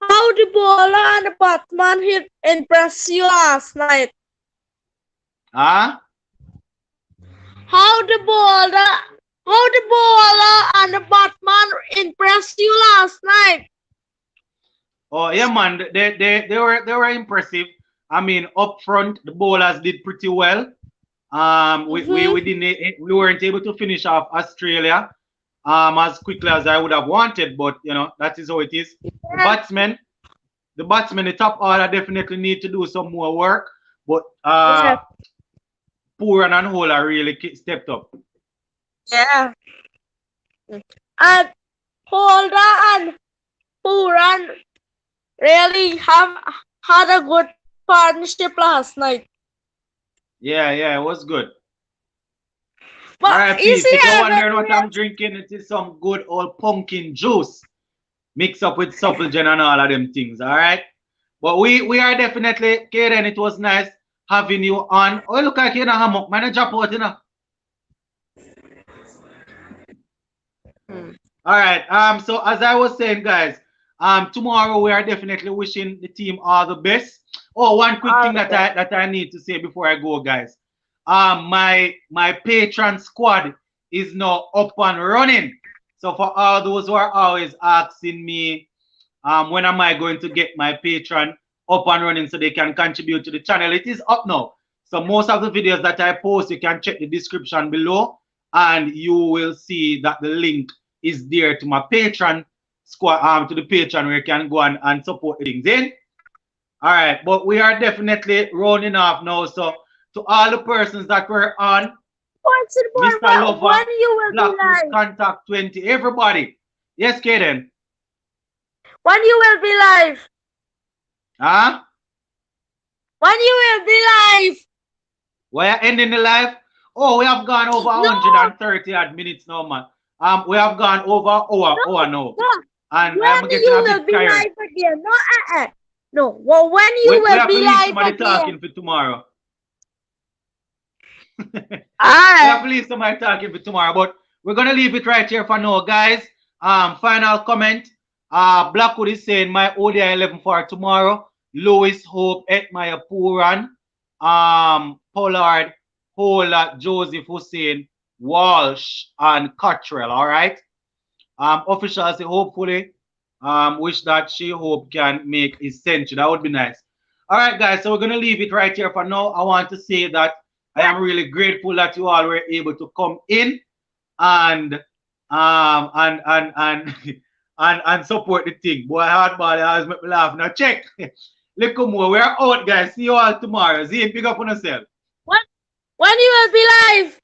How the bowler and the batsman hit impress you last night? Huh? How the bowler and the batsman impressed you last night? Oh yeah, man, they were impressive. I mean, up front, the bowlers did pretty well. We weren't able to finish off Australia as quickly as I would have wanted, but you know that is how it is. Yeah. The batsmen, the top order definitely need to do some more work, but Pooran and Hola really stepped up. Yeah. And Holder and Pooran really have had a good partnership last night. Yeah, it was good. But all right, please, if you're wondering what I'm drinking, it is some good old pumpkin juice mixed up with Supplegen and all of them things, all right? But we are definitely, Kaden, it was nice having you on. Oh, look like you're in a hammock. Man, drop out, you know. All right. So as I was saying, guys, tomorrow we are definitely wishing the team all the best. Oh, one quick thing that I need to say before I go, guys. My Patreon squad is now up and running. So for all those who are always asking me, when am I going to get my Patreon up and running so they can contribute to the channel, it is up now. So most of the videos that I post, you can check the description below and you will see that the link is there to my Patreon squad, to the Patreon where you can go and support the things in. All right, but we are definitely rounding off now. So to all the persons that were on, Mr. Lover, Blackwood, Contact 20, everybody. Yes, Kaden. When you will be live? Huh? When you will be live? We're ending the live. Oh, we have gone over 130 odd minutes now, man. We have gone over hour now. And when I'm getting you a bit will be tired. live again? No, no. Well, when you will be live somebody again? Talking for tomorrow. We have to leave somebody talking for tomorrow, but we're gonna leave it right here for now, guys. Final comment. Blackwood is saying my ODI 11 for tomorrow. Lewis, Hope, Hetmeyer, Pooran, Pollard, Hola, Joseph Hussein, Walsh, and Cottrell. All right. Officials say hopefully, wish that she Hope can make his century. That would be nice. All right, guys. So we're gonna leave it right here for now. I want to say that I am really grateful that you all were able to come in and support the thing. Boy, hardball always make me laugh. Now check. Look more. We're out, guys. See you all tomorrow. See you. Pick up on yourself. When you will be live?